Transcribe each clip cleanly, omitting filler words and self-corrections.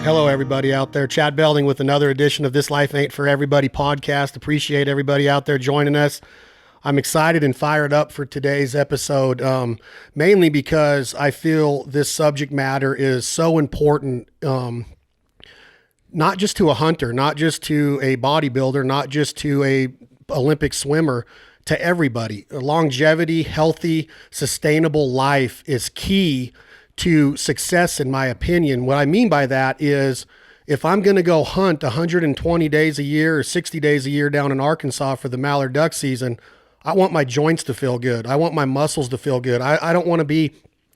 Hello, everybody out there. Chad Belding with another edition of This Life Ain't For Everybody podcast. Appreciate everybody out there joining us. I'm excited and fired up for today's episode, mainly because I feel this subject matter is so important, not just to a hunter, not just to a bodybuilder, not just to a Olympic swimmer, to everybody. Longevity, healthy, sustainable life is key to success, in my opinion. What I mean by that is if I'm going to go hunt 120 days a year or 60 days a year down in Arkansas for the mallard duck season, I want my joints to feel good. I want my muscles to feel good. I don't want to be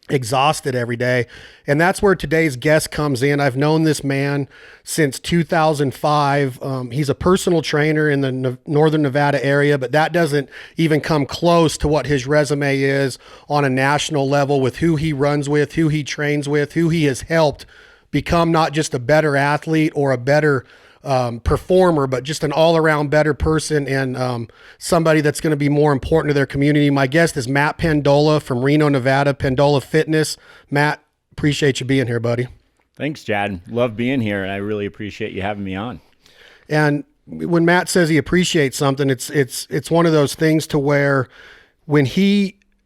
exhausted every day. And that's where today's guest comes in. I've known this man since 2005. He's a personal trainer in the Northern Nevada area, but that doesn't even come close to what his resume is on a national level with who he runs with, who he trains with, who he has helped become not just a better athlete or a better performer, but just an all-around better person and somebody that's going to be more important to their community. My guest is Matt Pendola from Reno, Nevada, Pendola Fitness. Matt, appreciate you being here, buddy. Thanks, Chad. Love being here, and I really appreciate you having me on. And when Matt says he appreciates something, it's one of those things to where when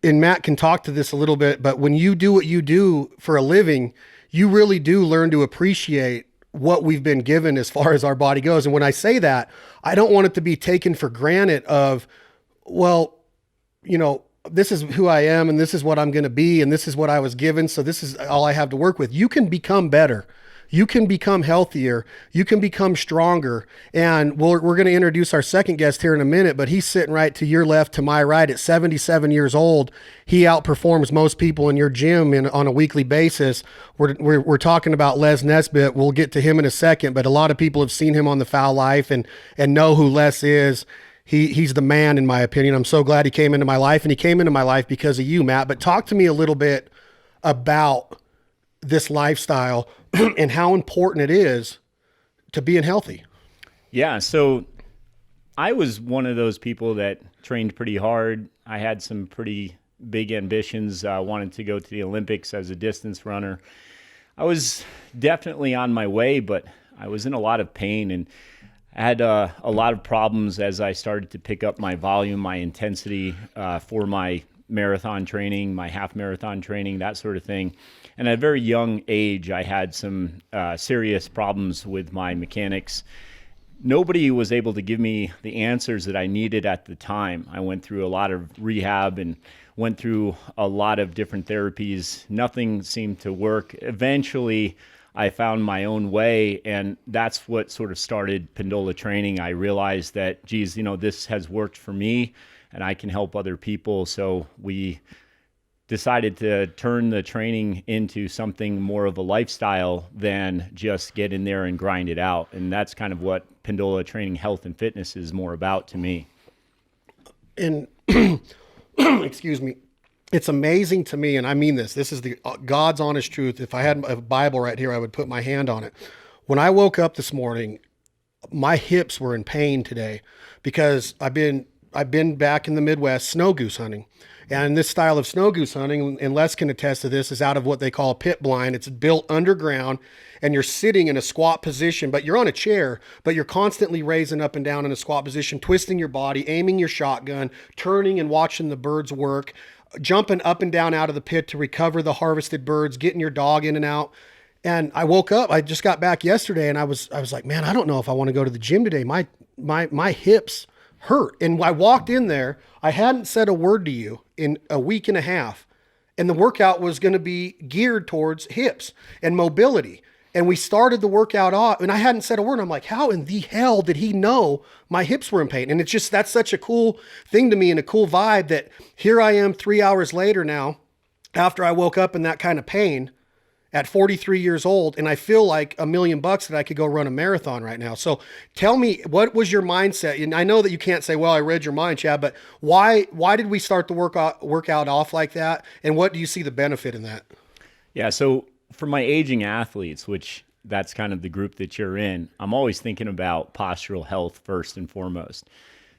and Matt can talk to this a little bit, but when you do what you do for a living, you really do learn to appreciate what we've been given as far as our body goes. And when I say that, I don't want it to be taken for granted of, well, you know, this is who I am and this is what I'm going to be and this is what I was given, so this is all I have to work with. You can become better. You can become healthier. You can become stronger. And we're going to introduce our second guest here in a minute, but he's sitting right to your left, to my right at 77 years old. He outperforms most people in your gym on a weekly basis. We're talking about Les Naisbitt. We'll get to him in a second, but a lot of people have seen him on The Foul Life and know who Les is. He's the man, in my opinion. I'm so glad he came into my life, and he came into my life because of you, Matt. But talk to me a little bit about this lifestyle and how important it is to being healthy. Yeah, so I was one of those people that trained pretty hard. I had some pretty big ambitions. I wanted to go to the Olympics as a distance runner. I was definitely on my way, but I was in a lot of pain and I had a lot of problems as I started to pick up my volume, my intensity for my marathon training, my half marathon training, that sort of thing. And at a very young age, I had some serious problems with my mechanics. Nobody was able to give me the answers that I needed at the time. I went through a lot of rehab and went through a lot of different therapies. Nothing seemed to work. Eventually, I found my own way, and that's what sort of started Pandola training. I realized that, geez, you know, this has worked for me, and I can help other people. So we decided to turn the training into something more of a lifestyle than just get in there and grind it out. And that's kind of what Pendola Training Health and Fitness is more about to me. And excuse me, it's amazing to me, and I mean this is the God's honest truth. If I had a Bible right here, I would put my hand on it. When I woke up this morning, my hips were in pain today because I've been back in the Midwest snow goose hunting. And this style of snow goose hunting, and Les can attest to this, is out of what they call a pit blind. It's built underground, and you're sitting in a squat position, but you're on a chair, but you're constantly raising up and down in a squat position, twisting your body, aiming your shotgun, turning and watching the birds work, jumping up and down out of the pit to recover the harvested birds, getting your dog in and out. And I woke up, I just got back yesterday, and I was like, man, I don't know if I want to go to the gym today. My hips hurt. And I walked in there, I hadn't said a word to you in a week and a half. And the workout was going to be geared towards hips and mobility. And we started the workout off and I hadn't said a word. I'm like, how in the hell did he know my hips were in pain? And it's just, that's such a cool thing to me and a cool vibe that here I am 3 hours later now, after I woke up in that kind of pain at 43 years old. And I feel like $1 million that I could go run a marathon right now. So tell me, what was your mindset? And I know that you can't say, well, I read your mind, Chad, but why did we start the workout off like that? And what do you see the benefit in that? Yeah. So for my aging athletes, which that's kind of the group that you're in, I'm always thinking about postural health first and foremost.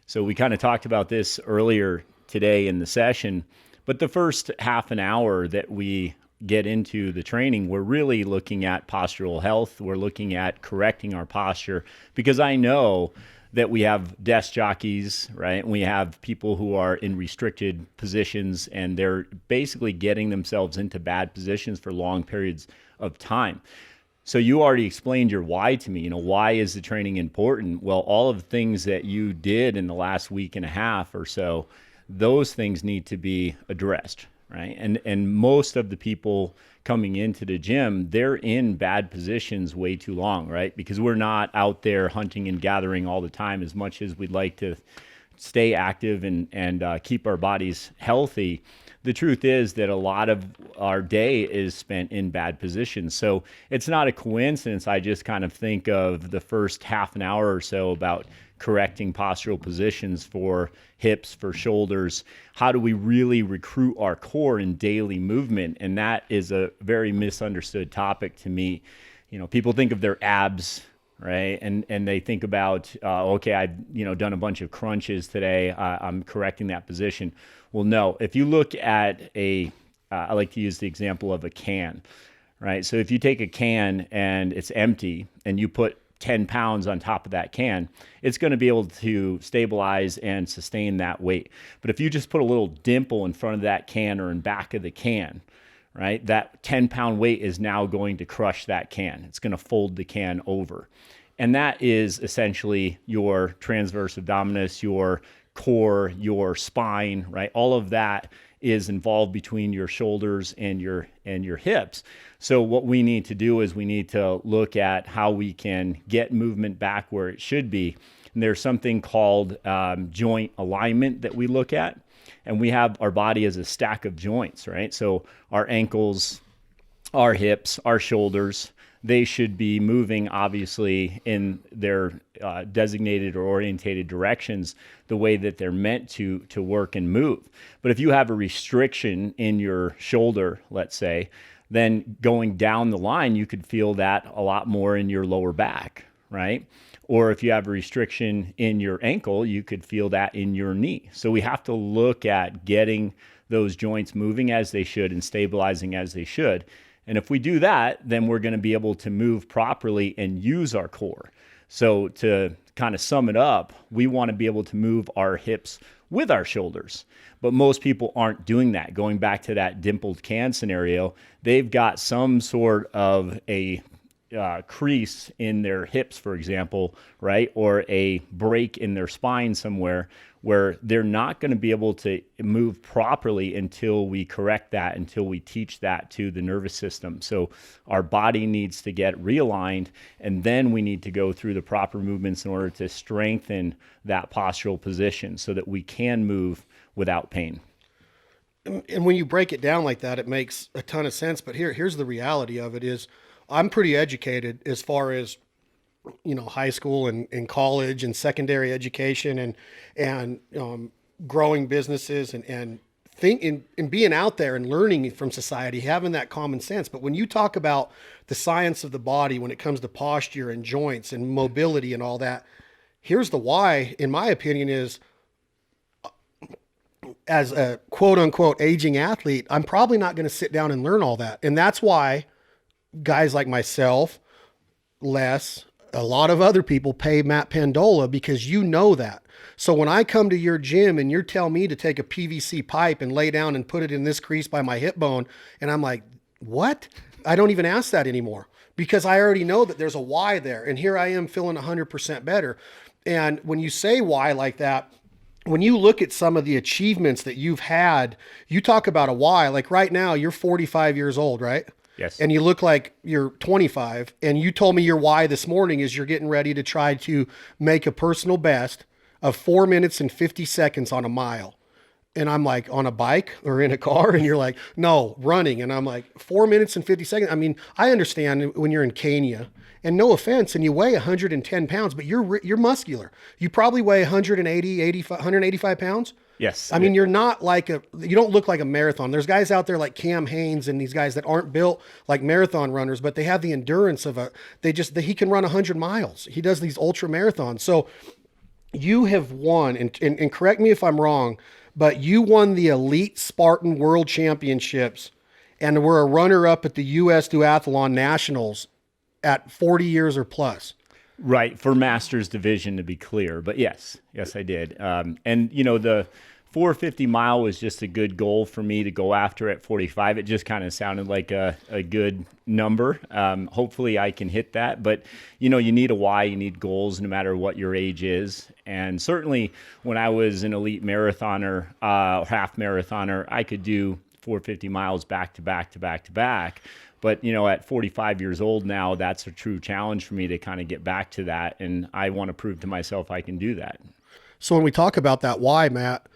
So we kind of talked about this earlier today in the session, but the first half an hour that we get into the training, we're really looking at postural health. We're looking at correcting our posture, because I know that we have desk jockeys, right? And we have people who are in restricted positions, and they're basically getting themselves into bad positions for long periods of time. So you already explained your why to me. Why is the training important? Well, all of the things that you did in the last week and a half or so, those things need to be addressed, right? And most of the people coming into the gym, they're in bad positions way too long, right? Because we're not out there hunting and gathering all the time as much as we'd like to stay active and keep our bodies healthy. The truth is that a lot of our day is spent in bad positions. So it's not a coincidence. I just kind of think of the first half an hour or so about correcting postural positions for hips, for shoulders. How do we really recruit our core in daily movement? And that is a very misunderstood topic to me. People think of their abs, right? And they think about, okay, I've done a bunch of crunches today. I'm correcting that position. Well, no. If you look at I like to use the example of a can, right? So if you take a can and it's empty and you put 10 pounds on top of that can, it's going to be able to stabilize and sustain that weight. But if you just put a little dimple in front of that can or in back of the can, right, that 10-pound weight is now going to crush that can. It's going to fold the can over. And that is essentially your transverse abdominis, your core, your spine, right? All of that is involved between your shoulders and your hips. So what we need to do is we need to look at how we can get movement back where it should be. And there's something called joint alignment that we look at. And we have our body as a stack of joints, right? So our ankles, our hips, our shoulders, they should be moving obviously in their designated or orientated directions the way that they're meant to work and move. But if you have a restriction in your shoulder, let's say, then going down the line, you could feel that a lot more in your lower back, right? Or if you have a restriction in your ankle, you could feel that in your knee. So we have to look at getting those joints moving as they should and stabilizing as they should. And if we do that, then we're going to be able to move properly and use our core. So to kind of sum it up, we want to be able to move our hips with our shoulders. But most people aren't doing that. Going back to that dimpled can scenario, they've got some sort of a crease in their hips, for example, right? Or a break in their spine somewhere where they're not going to be able to move properly until we correct that, until we teach that to the nervous system. So our body needs to get realigned, and then we need to go through the proper movements in order to strengthen that postural position so that we can move without pain. And when you break it down like that, it makes a ton of sense. But here's the reality of it is I'm pretty educated as far as high school and college and secondary education and growing businesses and being out there and learning from society, having that common sense. But when you talk about the science of the body, when it comes to posture and joints and mobility and all that, here's the why, in my opinion, is as a quote unquote aging athlete, I'm probably not going to sit down and learn all that. And that's why guys like myself, Les, a lot of other people pay Matt Pendola, because you know that. So when I come to your gym and you're telling me to take a PVC pipe and lay down and put it in this crease by my hip bone, and I'm like, what? I don't even ask that anymore, because I already know that there's a why there. And here I am feeling 100% better. And when you say why like that, when you look at some of the achievements that you've had, you talk about a why. Like right now, you're 45 years old, right? Yes. And you look like you're 25. And you told me your why this morning is you're getting ready to try to make a personal best of 4 minutes and 50 seconds on a mile. And I'm like, on a bike or in a car? And you're like, no, running. And I'm like, 4 minutes and 50 seconds. I mean, I understand when you're in Kenya, and no offense, and you weigh 110 pounds, but you're muscular. You probably weigh 185 pounds. Yes. I mean, you're not like you don't look like a marathon. There's guys out there like Cam Hanes and these guys that aren't built like marathon runners, but they have the endurance of he can run 100 miles. He does these ultra marathons. So you have won, and correct me if I'm wrong, but you won the Elite Spartan World Championships and were a runner-up at the U.S. Duathlon Nationals at 40 years or plus. Right, for Masters division, to be clear. But yes, I did. And, the 450 mile was just a good goal for me to go after at 45. It just kind of sounded like a good number. Hopefully I can hit that. But, you need a why, you need goals no matter what your age is. And certainly when I was an elite marathoner, half marathoner, I could do 450 miles back to back to back to back. But, at 45 years old now, that's a true challenge for me to kind of get back to that. And I want to prove to myself I can do that. So when we talk about that why, Matt,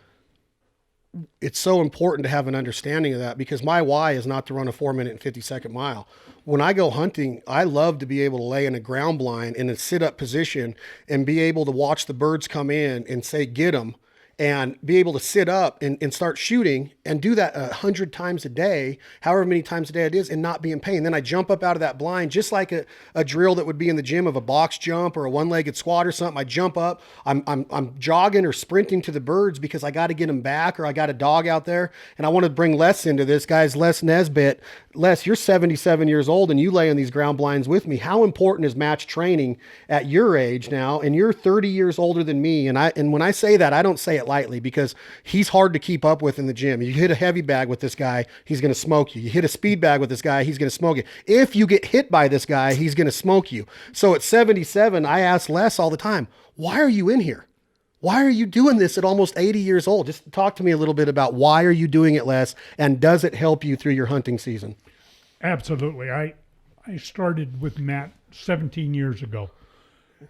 it's so important to have an understanding of that, because my why is not to run a 4-minute and 50-second mile. When I go hunting, I love to be able to lay in a ground blind in a sit-up position and be able to watch the birds come in and say, get them, and be able to sit up and start shooting and do that 100 times a day, however many times a day it is, and not be in pain. Then I jump up out of that blind, just like a drill that would be in the gym of a box jump or a one-legged squat or something. I jump up, I'm jogging or sprinting to the birds because I got to get them back, or I got a dog out there. And I want to bring Les into this. Guys, Les Naisbitt. Les, you're 77 years old and you lay in these ground blinds with me. How important is match training at your age now? And you're 30 years older than me. And when I say that, I don't say it lightly, because he's hard to keep up with in the gym. You hit a heavy bag with this guy, he's going to smoke you. You hit a speed bag with this guy, he's going to smoke you. If you get hit by this guy, he's going to smoke you. So at 77, I ask Les all the time, why are you in here? Why are you doing this at almost 80 years old? Just talk to me a little bit about why are you doing it, Les, and does it help you through your hunting season? Absolutely. I started with Matt 17 years ago,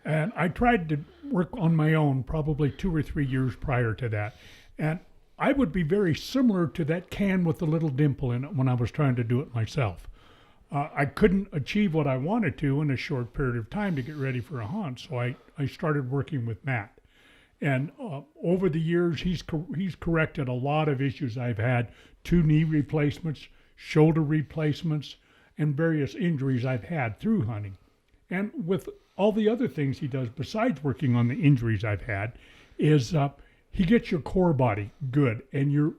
and I tried to work on my own probably 2 or 3 years prior to that. And I would be very similar to that can with the little dimple in it when I was trying to do it myself. I couldn't achieve what I wanted to in a short period of time to get ready for a hunt, so I started working with Matt. And over the years, he's corrected a lot of issues I've had: 2 knee replacements, shoulder replacements, and various injuries I've had through hunting. And with all the other things he does besides working on the injuries I've had, is he gets your core body good, and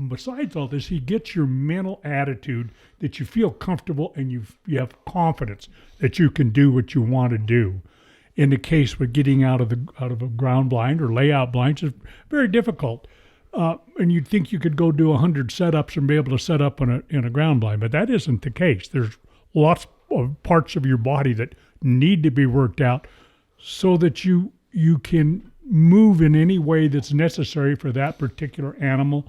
besides all this, he gets your mental attitude that you feel comfortable and you have confidence that you can do what you want to do. In the case with getting out of a ground blind or layout blinds, it's very difficult. And you'd think you could go do 100 setups and be able to set up in a ground blind, but that isn't the case. There's lots of parts of your body that need to be worked out so that you can move in any way that's necessary for that particular animal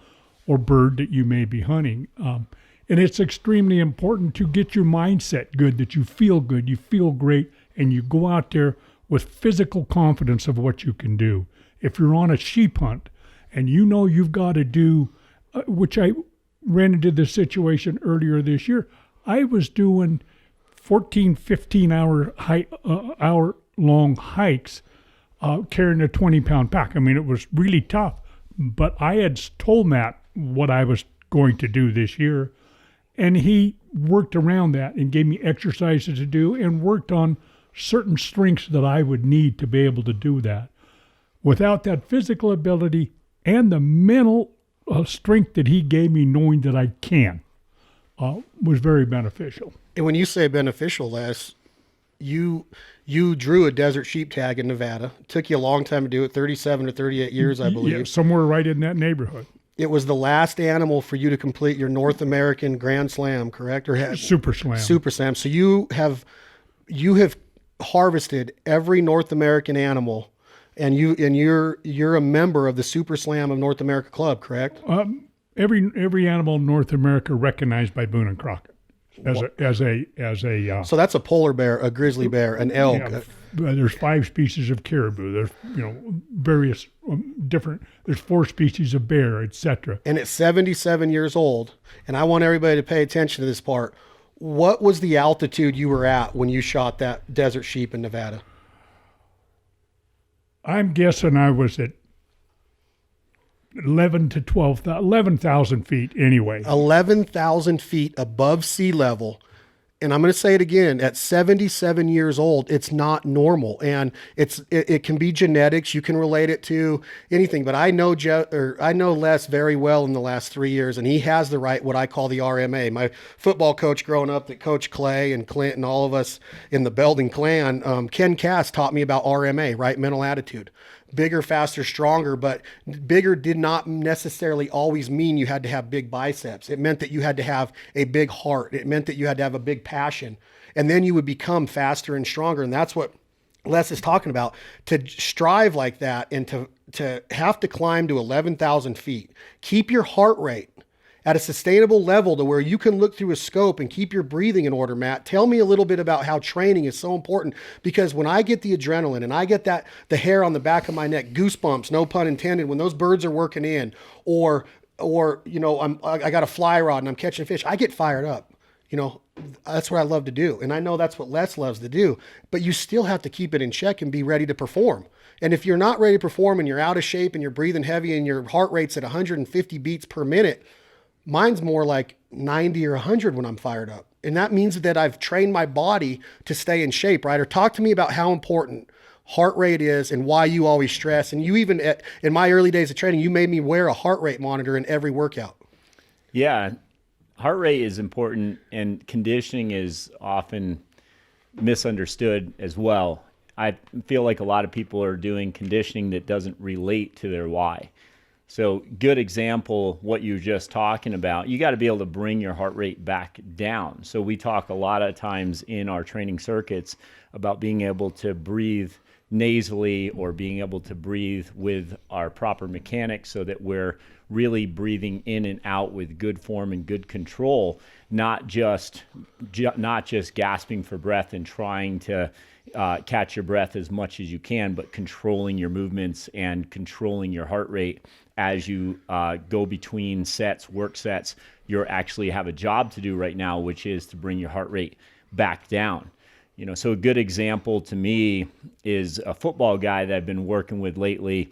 or bird that you may be hunting. And it's extremely important to get your mindset good, that you feel good, you feel great, and you go out there with physical confidence of what you can do. If you're on a sheep hunt and you know you've got to do, which I ran into this situation earlier this year, I was doing 14, 15 hour long hikes carrying a 20-pound pack. I mean, it was really tough, but I had told Matt what I was going to do this year, and he worked around that and gave me exercises to do and worked on certain strengths that I would need to be able to do that. Without that physical ability and the mental strength that he gave me, knowing that I can, was very beneficial. And when you say beneficial, Les, you drew a desert sheep tag in Nevada. It took you a long time to do it, 37 or 38 years, I believe. Yeah, somewhere right in that neighborhood. It was the last animal for you to complete your North American Grand Slam, correct? Or Super Slam. Super Slam. So you have harvested every North American animal, and you're a member of the Super Slam of North America Club, correct? Every animal in North America recognized by Boone and Crockett as a. So that's a polar bear, a grizzly bear, an elk. Yeah, there's 5 species of caribou. There's various different. There's 4 species of bear, etc. And at 77 years old, and I want everybody to pay attention to this part. What was the altitude you were at when you shot that desert sheep in Nevada? I'm guessing I was at 11,000 feet anyway. 11,000 feet above sea level and I'm going to say it again, at 77 years old, it's not normal. And it can be genetics. You can relate it to anything, but I know I know Les very well in the last 3 years, and he has the right, what I call the RMA. My football coach growing up that coached Clay and Clint and all of us in the Belding clan, Ken Cass taught me about RMA, right mental attitude. Bigger, faster, stronger, but bigger did not necessarily always mean you had to have big biceps. It meant that you had to have a big heart. It meant that you had to have a big passion. And then you would become faster and stronger. And that's what Les is talking about. To strive like that and to have to climb to 11,000 feet, keep your heart rate at a sustainable level to where you can look through a scope and keep your breathing in order, Matt. Tell me a little bit about how training is so important, because when I get the adrenaline and I get the hair on the back of my neck, goosebumps, no pun intended, when those birds are working in, or I got a fly rod and I'm catching fish, I get fired up. That's what I love to do. And I know that's what Les loves to do, but you still have to keep it in check and be ready to perform. And if you're not ready to perform and you're out of shape and you're breathing heavy and your heart rate's at 150 beats per minute, mine's more like 90 or 100 when I'm fired up. And that means that I've trained my body to stay in shape, right? Or talk to me about how important heart rate is and why you always stress. And you even, in my early days of training, you made me wear a heart rate monitor in every workout. Yeah, heart rate is important, and conditioning is often misunderstood as well. I feel like a lot of people are doing conditioning that doesn't relate to their why. So good example, what you were just talking about, you got to be able to bring your heart rate back down. So we talk a lot of times in our training circuits about being able to breathe nasally or being able to breathe with our proper mechanics so that we're really breathing in and out with good form and good control, not just gasping for breath and trying to catch your breath as much as you can, but controlling your movements and controlling your heart rate as you go between sets, work sets. You actually have a job to do right now, which is to bring your heart rate back down. So a good example to me is a football guy that I've been working with lately,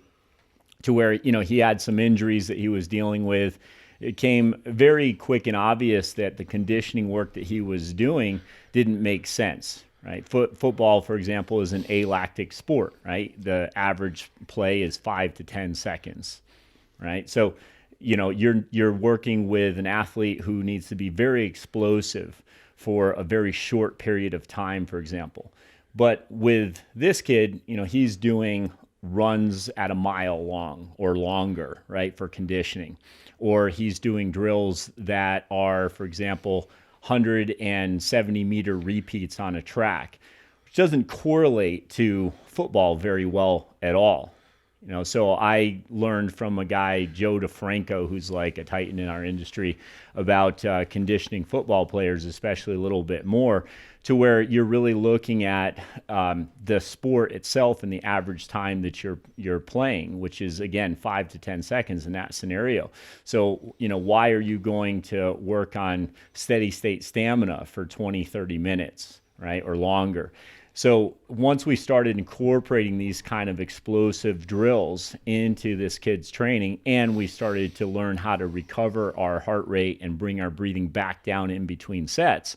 to where, he had some injuries that he was dealing with. It came very quick and obvious that the conditioning work that he was doing didn't make sense. Right? Football, for example, is an alactic sport, right? The average play is 5 to 10 seconds, right? So, you're working with an athlete who needs to be very explosive for a very short period of time, for example. But with this kid, he's doing runs at a mile long or longer, right, for conditioning. Or he's doing drills that are, for example, 170 meter repeats on a track, which doesn't correlate to football very well at all. So I learned from a guy, Joe DeFranco, who's like a titan in our industry, about conditioning football players, especially a little bit more, to where you're really looking at the sport itself and the average time that you're playing, which is, again, 5 to 10 seconds in that scenario. So, why are you going to work on steady state stamina for 20, 30 minutes, right, or longer? So once we started incorporating these kind of explosive drills into this kid's training, and we started to learn how to recover our heart rate and bring our breathing back down in between sets,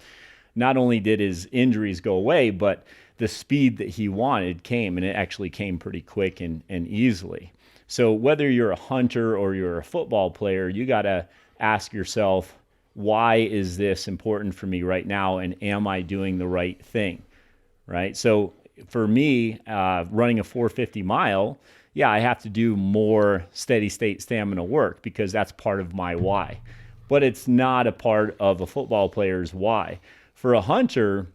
not only did his injuries go away, but the speed that he wanted came, and it actually came pretty quick and easily. So whether you're a hunter or you're a football player, you got to ask yourself, why is this important for me right now, and am I doing the right thing? Right. So for me, running a 450 mile, I have to do more steady state stamina work because that's part of my why. But it's not a part of a football player's why. For a hunter,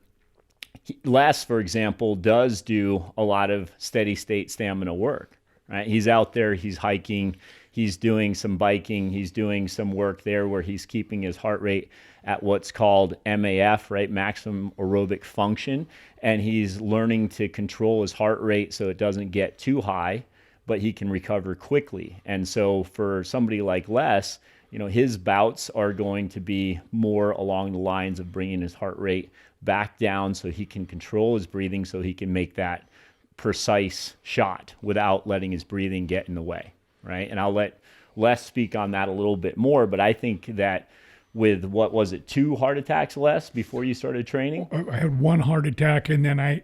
Les, for example, does do a lot of steady state stamina work. Right. He's out there, he's hiking, he's doing some biking, he's doing some work there where he's keeping his heart rate at what's called MAF, right, maximum aerobic function, and he's learning to control his heart rate so it doesn't get too high, but he can recover quickly. And so for somebody like Les, his bouts are going to be more along the lines of bringing his heart rate back down so he can control his breathing, so he can make that precise shot without letting his breathing get in the way, right? And I'll let Les speak on that a little bit more, but I think that with, what was it, 2 heart attacks less before you started training? I had one heart attack, and then I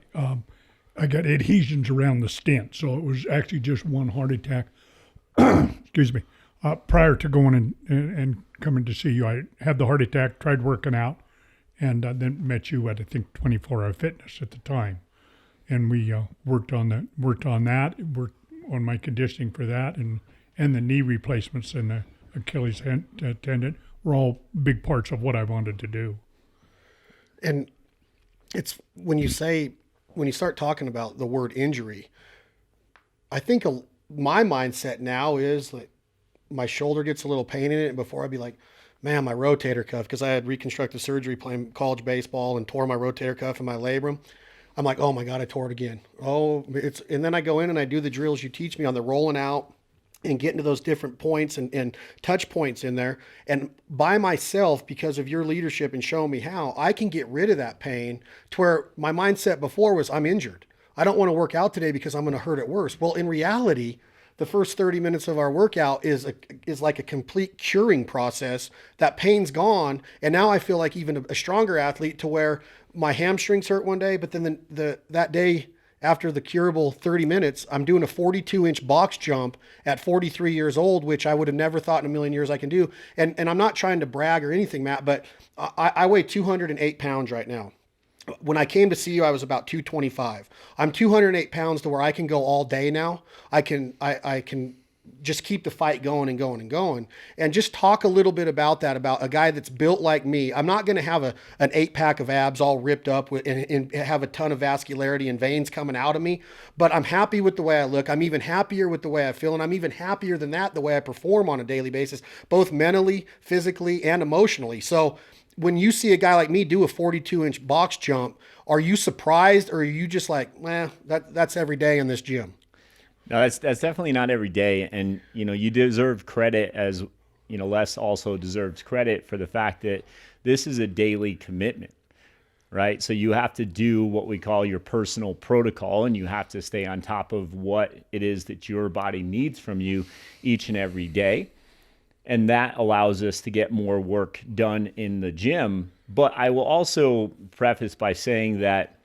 got adhesions around the stent, so it was actually just one heart attack. Excuse me. Prior to going and coming to see you, I had the heart attack, tried working out, and then met you at, I think, 24 Hour Fitness at the time, and we worked on that, worked on my conditioning for that, and the knee replacements and the Achilles tendon were all big parts of what I wanted to do. And it's when you start talking about the word injury, I think my mindset now is like my shoulder gets a little pain in it. And before I'd be like, man, my rotator cuff, because I had reconstructive surgery playing college baseball and tore my rotator cuff in my labrum. I'm like, oh my God, I tore it again. And then I go in and I do the drills you teach me on the rolling out and getting to those different points and touch points in there. And by myself, because of your leadership and showing me how, I can get rid of that pain to where my mindset before was I'm injured. I don't want to work out today because I'm going to hurt it worse. Well, in reality, the first 30 minutes of our workout is like a complete curing process. That pain's gone. And now I feel like even a stronger athlete to where my hamstrings hurt one day, but then that day after the curable 30 minutes, I'm doing a 42-inch box jump at 43 years old, which I would have never thought in a million years I can do. And I'm not trying to brag or anything, Matt, but I weigh 208 pounds right now. When I came to see you, I was about 225. I'm 208 pounds to where I can go all day now. I can just keep the fight going and going and going. And just talk a little bit about that, about a guy that's built like me. I'm not going to have an 8-pack of abs all ripped up and have a ton of vascularity and veins coming out of me, but I'm happy with the way I look. I'm even happier with the way I feel. And I'm even happier than that, the way I perform on a daily basis, both mentally, physically, and emotionally. So when you see a guy like me do a 42-inch box jump, are you surprised, or are you just like, that's every day in this gym? No, that's definitely not every day. And, you deserve credit, as, Les also deserves credit for the fact that this is a daily commitment, right? So you have to do what we call your personal protocol, and you have to stay on top of what it is that your body needs from you each and every day. And that allows us to get more work done in the gym. But I will also preface by saying that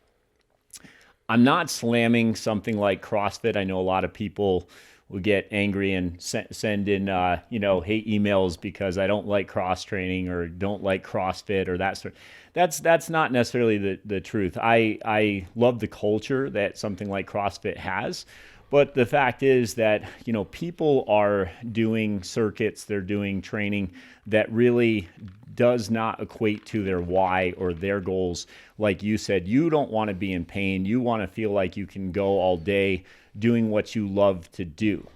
I'm not slamming something like CrossFit. I know a lot of people will get angry and send in, hate emails because I don't like cross training or don't like CrossFit or that sort. That's not necessarily the truth. I love the culture that something like CrossFit has. But the fact is that, people are doing circuits, they're doing training that really does not equate to their why or their goals. Like you said, you don't want to be in pain. You want to feel like you can go all day doing what you love to do.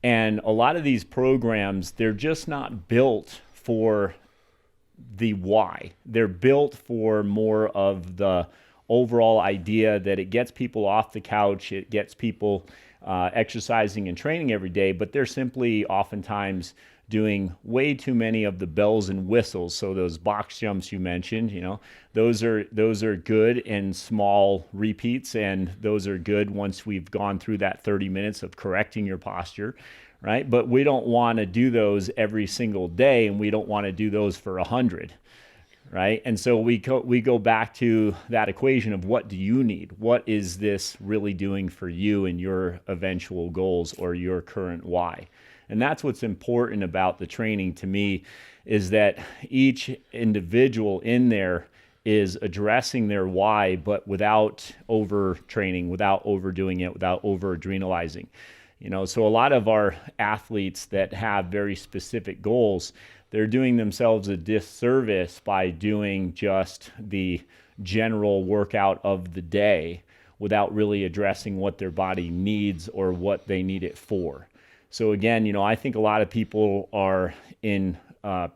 And a lot of these programs, they're just not built for the why. They're built for more of the overall idea that it gets people off the couch, it gets people exercising and training every day, but they're simply oftentimes doing way too many of the bells and whistles. So those box jumps you mentioned, those are good in small repeats, and those are good once we've gone through that 30 minutes of correcting your posture, right? But we don't want to do those every single day, and we don't want to do those for 100. Right. And so we go back to that equation of what do you need? What is this really doing for you and your eventual goals or your current why? And that's what's important about the training to me, is that each individual in there is addressing their why, but without overtraining, without overdoing it, without over adrenalizing. So a lot of our athletes that have very specific goals, they're doing themselves a disservice by doing just the general workout of the day without really addressing what their body needs or what they need it for. So again, I think a lot of people are in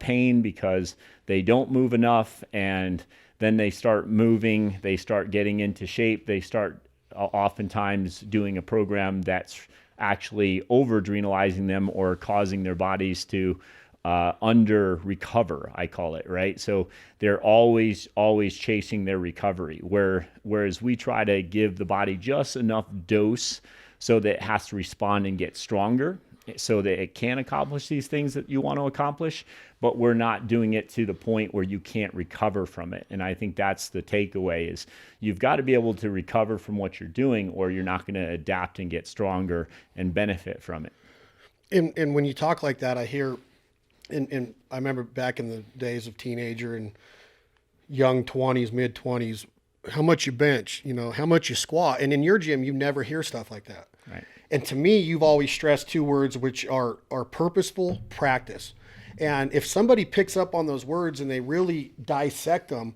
pain because they don't move enough, and then they start moving, they start getting into shape, they start oftentimes doing a program that's actually over-adrenalizing them or causing their bodies to under recover, I call it, right? So they're always chasing their recovery, whereas we try to give the body just enough dose so that it has to respond and get stronger. so that it can accomplish these things that you want to accomplish, but we're not doing it to the point where you can't recover from it. And I think that's the takeaway is you've got to be able to recover from what you're doing, or you're not going to adapt and get stronger and benefit from it. And when you talk like that, I hear, and I remember back in the days of teenager and young 20s, mid 20s, how much you bench, how much you squat. And in your gym, you never hear stuff like that. Right. And to me, you've always stressed two words, which are purposeful practice. And if somebody picks up on those words and they really dissect them,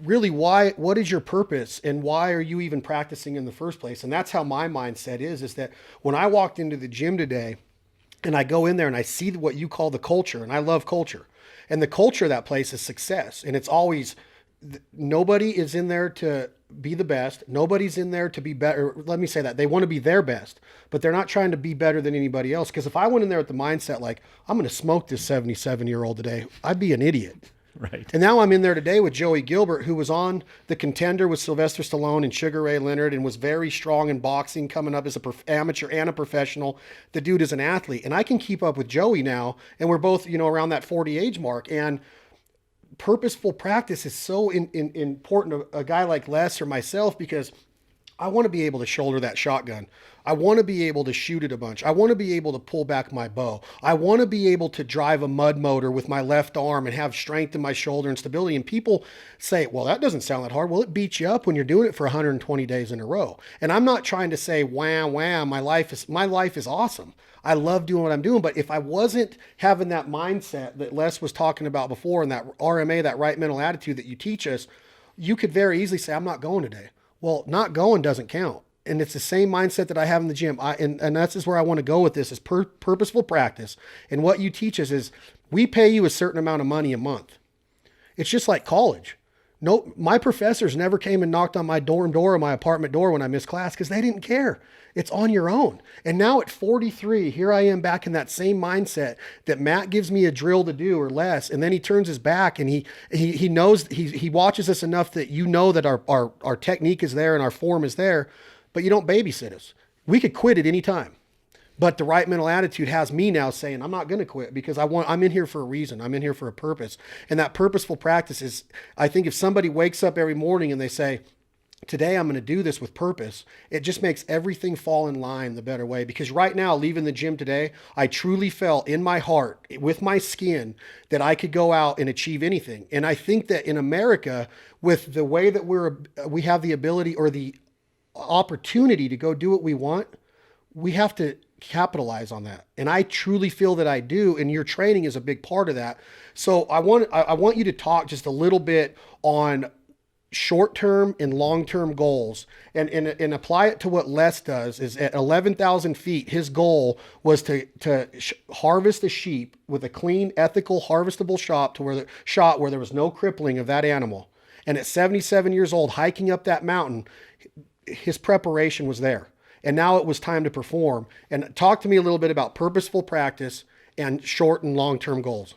really, what is your purpose and why are you even practicing in the first place? And that's how my mindset is that when I walked into the gym today and I go in there and I see what you call the culture, and I love culture, and the culture of that place is success. And it's always, nobody is in there to be the best. Nobody's in there to be better. Let me say that. They want to be their best, but they're not trying to be better than anybody else. Because if I went in there with the mindset like, I'm going to smoke this 77-year-old today, I'd be an idiot. Right. And now I'm in there today with Joey Gilbert, who was on The Contender with Sylvester Stallone and Sugar Ray Leonard and was very strong in boxing, coming up as an amateur and a professional. The dude is an athlete. And I can keep up with Joey now, and we're both, around that 40 age mark. And purposeful practice is so important to a guy like Les or myself, because I want to be able to shoulder that shotgun. I want to be able to shoot it a bunch. I want to be able to pull back my bow. I want to be able to drive a mud motor with my left arm and have strength in my shoulder and stability. And people say, well, that doesn't sound that hard. Well, it beats you up when you're doing it for 120 days in a row. And I'm not trying to say, wham, wham, my life is awesome. I love doing what I'm doing. But if I wasn't having that mindset that Les was talking about before, and that RMA, that right mental attitude that you teach us, you could very easily say, I'm not going today. Well, not going doesn't count. And it's the same mindset that I have in the gym. And that's just where I want to go with this is purposeful practice. And what you teach us is we pay you a certain amount of money a month. It's just like college. No, my professors never came and knocked on my dorm door or my apartment door when I missed class because they didn't care. It's on your own. And now at 43, here I am back in that same mindset that Matt gives me a drill to do or less. And then he turns his back and he knows, he watches us enough that that our technique is there and our form is there, but you don't babysit us. We could quit at any time. But the right mental attitude has me now saying, I'm not going to quit because I'm in here for a reason. I'm in here for a purpose. And that purposeful practice is, I think if somebody wakes up every morning and they say, today I'm going to do this with purpose, it just makes everything fall in line the better way. Because right now, leaving the gym today, I truly felt in my heart, with my skin, that I could go out and achieve anything. And I think that in America, with the way that we have the ability or the opportunity to go do what we want, we have to capitalize on that. And I truly feel that I do. And your training is a big part of that. So I want you to talk just a little bit on short-term and long-term goals and apply it to what Les does. Is at 11,000 feet, his goal was to harvest a sheep with a clean, ethical, harvestable shot where there was no crippling of that animal. And at 77 years old, hiking up that mountain, his preparation was there. And now it was time to perform. And talk to me a little bit about purposeful practice and short and long-term goals.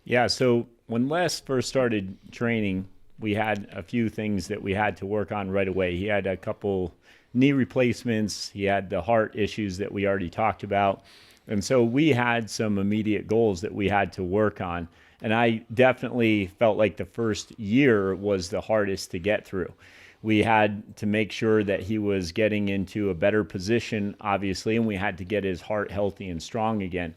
Yeah. So when Les first started training, we had a few things that we had to work on right away. He had a couple knee replacements. He had the heart issues that we already talked about. And so we had some immediate goals that we had to work on. And I definitely felt like the first year was the hardest to get through. We had to make sure that he was getting into a better position, obviously, and we had to get his heart healthy and strong again.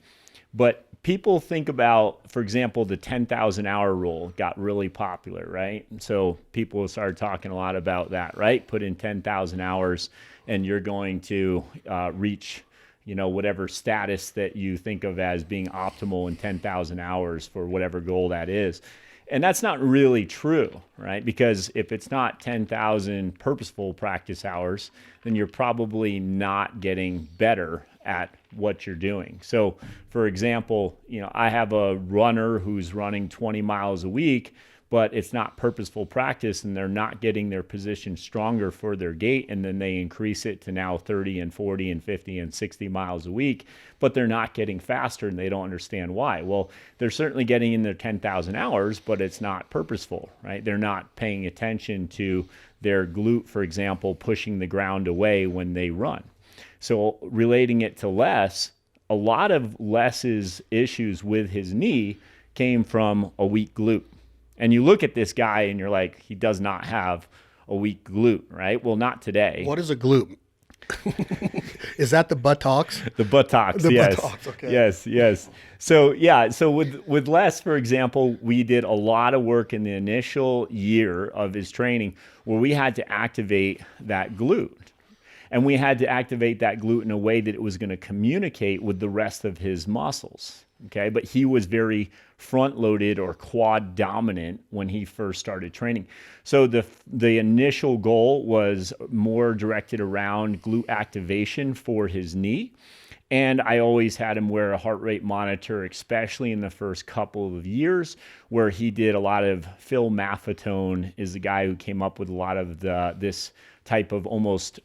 But people think about, for example, the 10,000 hour rule got really popular, right? And so people started talking a lot about that, right? Put in 10,000 hours and you're going to reach, whatever status that you think of as being optimal in 10,000 hours for whatever goal that is. And that's not really true, right? Because if it's not 10,000 purposeful practice hours, then you're probably not getting better at what you're doing. So, for example, I have a runner who's running 20 miles a week, but it's not purposeful practice and they're not getting their position stronger for their gait. And then they increase it to now 30 and 40 and 50 and 60 miles a week, but they're not getting faster and they don't understand why. Well, they're certainly getting in their 10,000 hours, but it's not purposeful, right? They're not paying attention to their glute, for example, pushing the ground away when they run. So relating it to Les, a lot of Les's issues with his knee came from a weak glute. And you look at this guy and you're like, he does not have a weak glute, right? Well, not today. What is a glute? Is that the buttocks? The buttocks, The yes. buttocks, okay. Yes. So with Les, for example, we did a lot of work in the initial year of his training where we had to activate that glute. And we had to activate that glute in a way that it was going to communicate with the rest of his muscles. Okay, but he was very front-loaded or quad dominant when he first started training. So the initial goal was more directed around glute activation for his knee. And I always had him wear a heart rate monitor, especially in the first couple of years, where he did a lot of Phil Maffetone is the guy who came up with a lot of this type of almost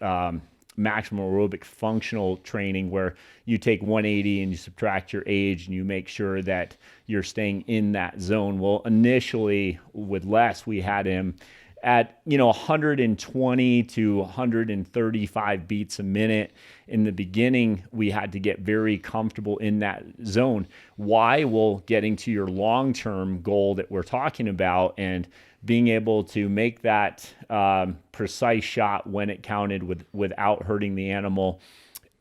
maximal aerobic functional training where you take 180 and you subtract your age and you make sure that you're staying in that zone. Well, initially with Les, we had him at 120 to 135 beats a minute. In the beginning, we had to get very comfortable in that zone. Why? Well, getting to your long-term goal that we're talking about and being able to make that precise shot when it counted without hurting the animal.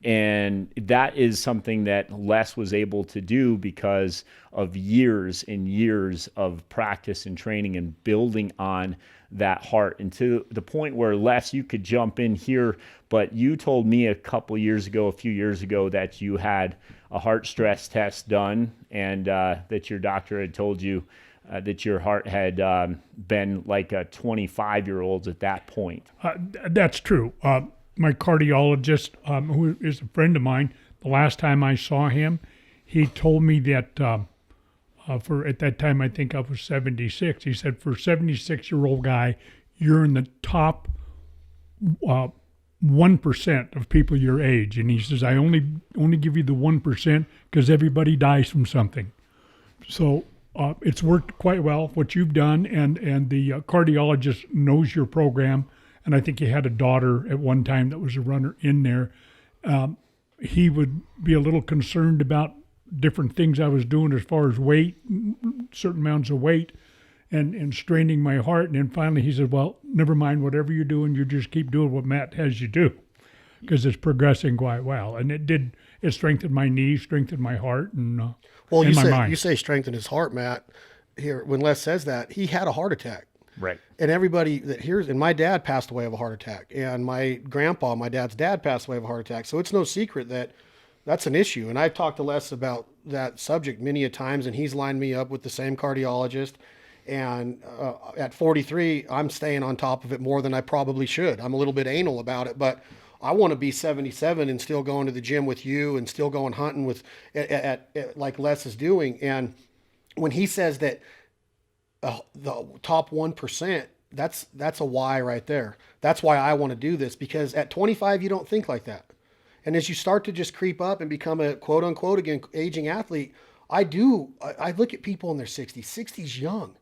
And that is something that Les was able to do because of years and years of practice and training and building on that heart. And to the point where Les, you could jump in here, but you told me a few years ago that you had a heart stress test done and that your doctor had told you that your heart had been like a 25-year-old's at that point. That's true. My cardiologist, who is a friend of mine, the last time I saw him, he told me that at that time, I think I was 76. He said, for a 76-year-old guy, you're in the top 1% of people your age. And he says, I only give you the 1% because everybody dies from something. So it's worked quite well, what you've done, and the cardiologist knows your program. And I think he had a daughter at one time that was a runner in there. He would be a little concerned about different things I was doing as far as weight, certain amounts of weight, and straining my heart. And then finally he said, well, never mind, whatever you're doing, you just keep doing what Matt has you do, because it's progressing quite well. And it strengthened my knees, strengthened my heart, and well, my mind. You say strengthen his heart, Matt. Here, when Les says that, he had a heart attack. Right. And everybody that hears, and my dad passed away of a heart attack, and my grandpa, my dad's dad, passed away of a heart attack. So it's no secret that that's an issue. And I've talked to Les about that subject many a times, and he's lined me up with the same cardiologist. And at 43, I'm staying on top of it more than I probably should. I'm a little bit anal about it, but I want to be 77 and still going to the gym with you and still going hunting with at like Les is doing. And when he says that the top 1%, that's a why right there. That's why I want to do this, because at 25, you don't think like that. And as you start to just creep up and become a quote unquote, again, aging athlete, I look at people in their 60s. 60's young.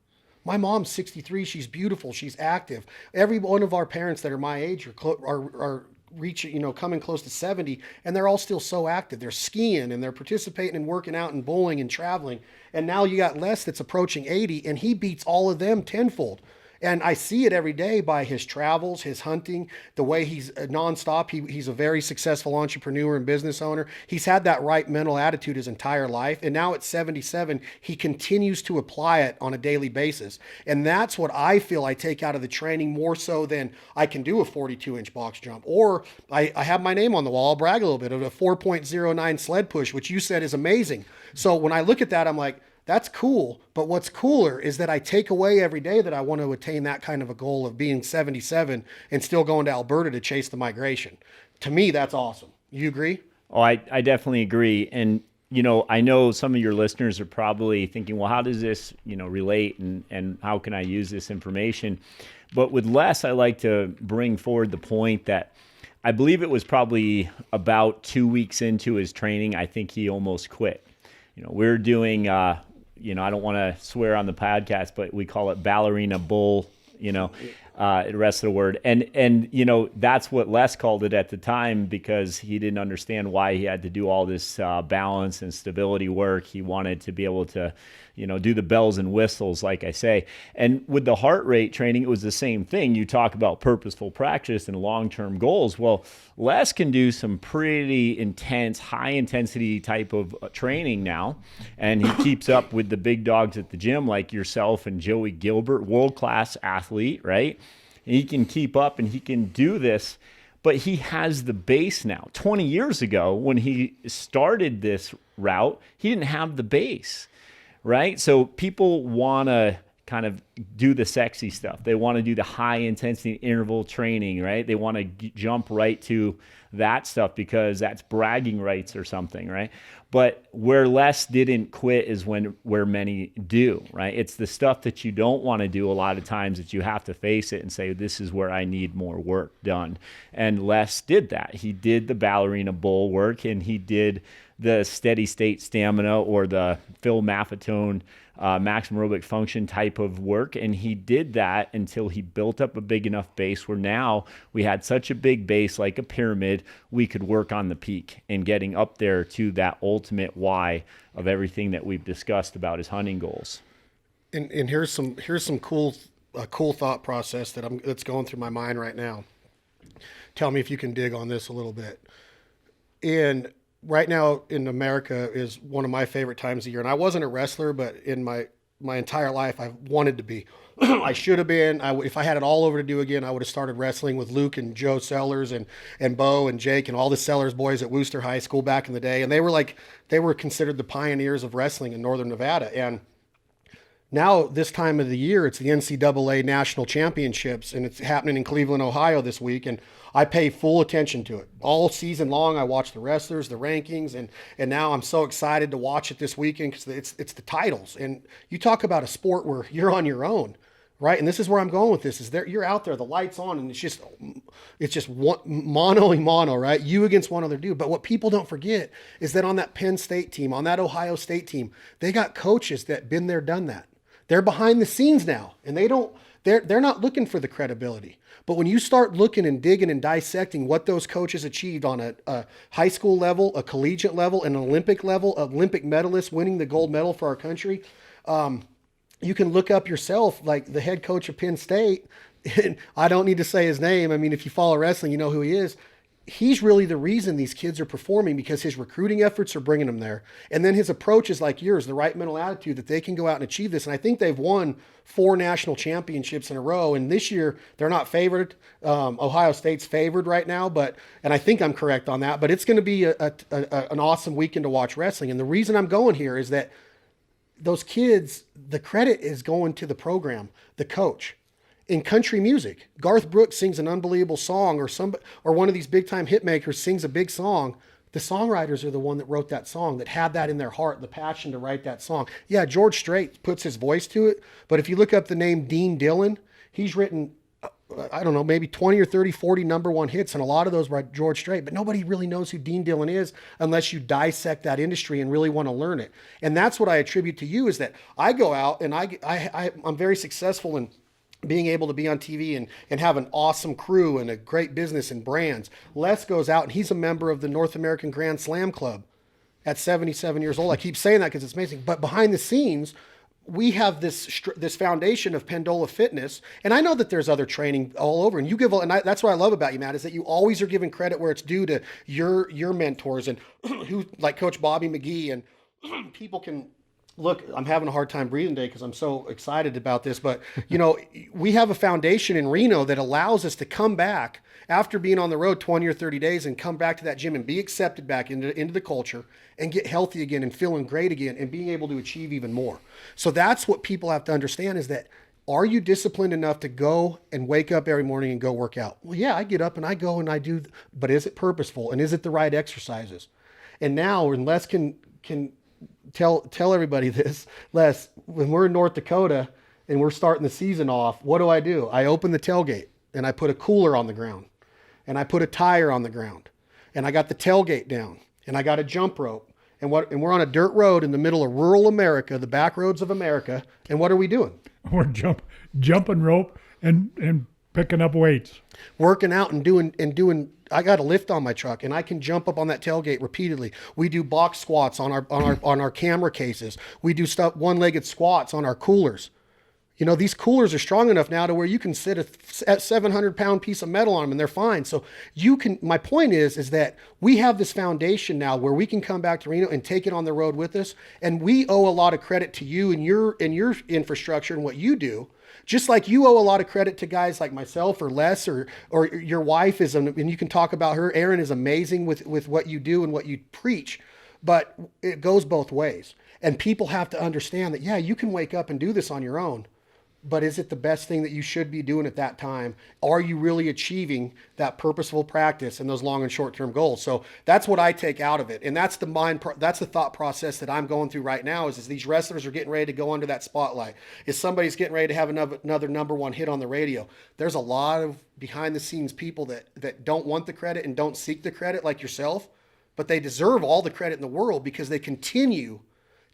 My mom's 63. She's beautiful. She's active. Every one of our parents that are my age are reaching, coming close to 70, and they're all still so active. They're skiing and they're participating and working out and bowling and traveling. And now you got Les that's approaching 80, and he beats all of them tenfold. And I see it every day by his travels, his hunting, the way he's nonstop. He's a very successful entrepreneur and business owner. He's had that right mental attitude his entire life. And now at 77, he continues to apply it on a daily basis. And that's what I feel I take out of the training more so than I can do a 42-inch box jump. Or I have my name on the wall. I'll brag a little bit of a 4.09 sled push, which you said is amazing. So when I look at that, I'm like, that's cool. But what's cooler is that I take away every day that I want to attain that kind of a goal of being 77 and still going to Alberta to chase the migration. To me, that's awesome. You agree? Oh, I definitely agree. And, I know some of your listeners are probably thinking, well, how does this, relate and how can I use this information? But with Les, I like to bring forward the point that I believe it was probably about 2 weeks into his training, I think he almost quit. We're doing, I don't want to swear on the podcast, but we call it ballerina bull, the rest of the word. And you know, that's what Les called it at the time, because he didn't understand why he had to do all this balance and stability work. He wanted to be able to, you know, do the bells and whistles, like I say. And with the heart rate training, it was the same thing. You talk about purposeful practice and long-term goals. Well, Les can do some pretty intense, high-intensity type of training now, and he keeps up with the big dogs at the gym like yourself and Joey Gilbert, world-class athlete, right? And he can keep up and he can do this, but he has the base now. 20 years ago, when he started this route, he didn't have the base, right? So people want to kind of do the sexy stuff. They want to do the high intensity interval training, right? They want to jump right to that stuff because that's bragging rights or something, right? But where Les didn't quit is where many do, right? It's the stuff that you don't want to do a lot of times that you have to face it and say, this is where I need more work done. And Les did that. He did the ballerina bowl work, and he did the steady state stamina or the Phil Maffetone maximum aerobic function type of work. And he did that until he built up a big enough base where now we had such a big base, like a pyramid, we could work on the peak and getting up there to that ultimate why of everything that we've discussed about his hunting goals. And here's some cool thought process that's going through my mind right now. Tell me if you can dig on this a little bit. And right now in America is one of my favorite times of year. And I wasn't a wrestler, but in my entire life, I wanted to be. I should have been. If I had it all over to do again, I would have started wrestling with Luke and Joe Sellers and Bo and Jake and all the Sellers boys at Wooster High School back in the day. And they were considered the pioneers of wrestling in Northern Nevada. And now this time of the year, it's the NCAA National Championships, and it's happening in Cleveland, Ohio this week. And I pay full attention to it all season long. I watch the wrestlers, the rankings, and now I'm so excited to watch it this weekend because it's the titles. And you talk about a sport where you're on your own, right? And this is where I'm going with this: is there you're out there, the lights on, and it's just one mono, right? You against one other dude. But what people don't forget is that on that Penn State team, on that Ohio State team, they got coaches that been there, done that. They're behind the scenes now, and they're not looking for the credibility. But when you start looking and digging and dissecting what those coaches achieved on a high school level, a collegiate level, and an Olympic level, Olympic medalists winning the gold medal for our country, you can look up yourself, like the head coach of Penn State. And I don't need to say his name. I mean, if you follow wrestling, you know who he is. He's really the reason these kids are performing, because his recruiting efforts are bringing them there. And then his approach is like yours, the right mental attitude that they can go out and achieve this. And I think they've won 4 national championships in a row. And this year they're not favored. Ohio State's favored right now, and I think I'm correct on that, but it's going to be an awesome weekend to watch wrestling. And the reason I'm going here is that those kids, the credit is going to the program, the coach. In country music, Garth Brooks sings an unbelievable song, or one of these big time hit makers sings a big song. The songwriters are the one that wrote that song, that had that in their heart, the passion to write that song. Yeah, George Strait puts his voice to it, but if you look up the name Dean Dillon, he's written, I don't know, maybe 20 or 30, 40 number one hits, and a lot of those by George Strait, but nobody really knows who Dean Dillon is unless you dissect that industry and really want to learn it. And that's what I attribute to you, is that I go out and I'm very successful in being able to be on TV and have an awesome crew and a great business and brands. Les goes out and he's a member of the North American Grand Slam Club at 77 years old. I keep saying that because it's amazing. But behind the scenes, we have this foundation of Pendola Fitness. And I know that there's other training all over. And that's what I love about you, Matt, is that you always are giving credit where it's due to your mentors, and who, like Coach Bobby Mcgee, and people can... Look, I'm having a hard time breathing today because I'm so excited about this. But, we have a foundation in Reno that allows us to come back after being on the road 20 or 30 days and come back to that gym and be accepted back into the culture and get healthy again and feeling great again and being able to achieve even more. So that's what people have to understand, is that, are you disciplined enough to go and wake up every morning and go work out? Well, yeah, I get up and I go and I do, but is it purposeful, and is it the right exercises? And now, when Les can tell everybody this, Les, when we're in North Dakota and we're starting the season off, what do? I open the tailgate and I put a cooler on the ground and I put a tire on the ground and I got the tailgate down and I got a jump rope and we're on a dirt road in the middle of rural America, the back roads of America. And what are we doing? We're jumping rope and Picking up weights. Working out and doing. I got a lift on my truck, and I can jump up on that tailgate repeatedly. We do box squats on our camera cases. We do stuff one-legged squats on our coolers. You know, these coolers are strong enough now to where you can sit a 700-pound piece of metal on them and they're fine. So you can, my point is that we have this foundation now where we can come back to Reno and take it on the road with us. And we owe a lot of credit to you and your infrastructure and what you do. Just like you owe a lot of credit to guys like myself or Les or your wife is, and you can talk about her. Erin is amazing with what you do and what you preach, but it goes both ways. And people have to understand that, yeah, you can wake up and do this on your own. But is it the best thing that you should be doing at that time? Are you really achieving that purposeful practice and those long and short-term goals? So that's what I take out of it. And that's that's the thought process that I'm going through right now is these wrestlers are getting ready to go under that spotlight. Is somebody's getting ready to have another number one hit on the radio. There's a lot of behind the scenes people that don't want the credit and don't seek the credit like yourself, but they deserve all the credit in the world because they continue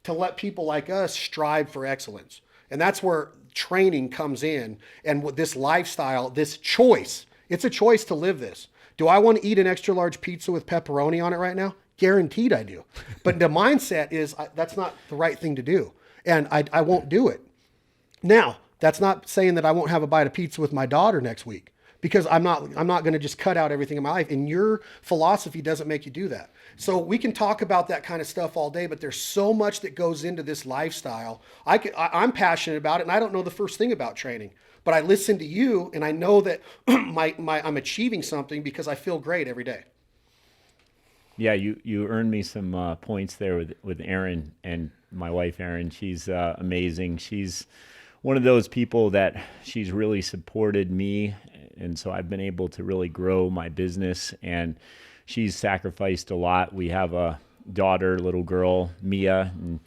to let people like us strive for excellence. And that's where training comes in, and with this lifestyle, this choice, it's a choice to live this. Do I want to eat an extra large pizza with pepperoni on it right now? Guaranteed I do. But the mindset is that's not the right thing to do. And I won't do it. Now, that's not saying that I won't have a bite of pizza with my daughter next week, because I'm not going to just cut out everything in my life. And your philosophy doesn't make you do that. So we can talk about that kind of stuff all day, but there's so much that goes into this lifestyle. I'm passionate about it, and I don't know the first thing about training, but I listen to you, and I know that I'm achieving something because I feel great every day. Yeah, you earned me some points there with Erin, and my wife Erin. She's amazing. She's one of those people that she's really supported me, and so I've been able to really grow my business, and she's sacrificed a lot. We have a daughter, little girl, Mia, and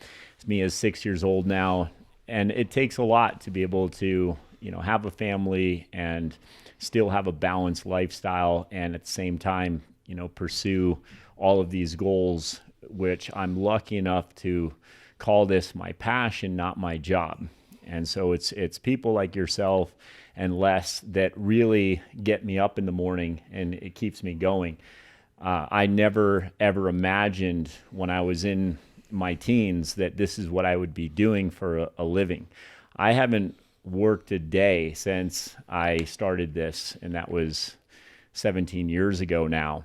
Mia's 6 years old now, and it takes a lot to be able to, have a family and still have a balanced lifestyle, and at the same time, pursue all of these goals, which I'm lucky enough to call this my passion, not my job. And so it's people like yourself and Les that really get me up in the morning, and it keeps me going. I never, ever imagined when I was in my teens that this is what I would be doing for a living. I haven't worked a day since I started this, and that was 17 years ago now.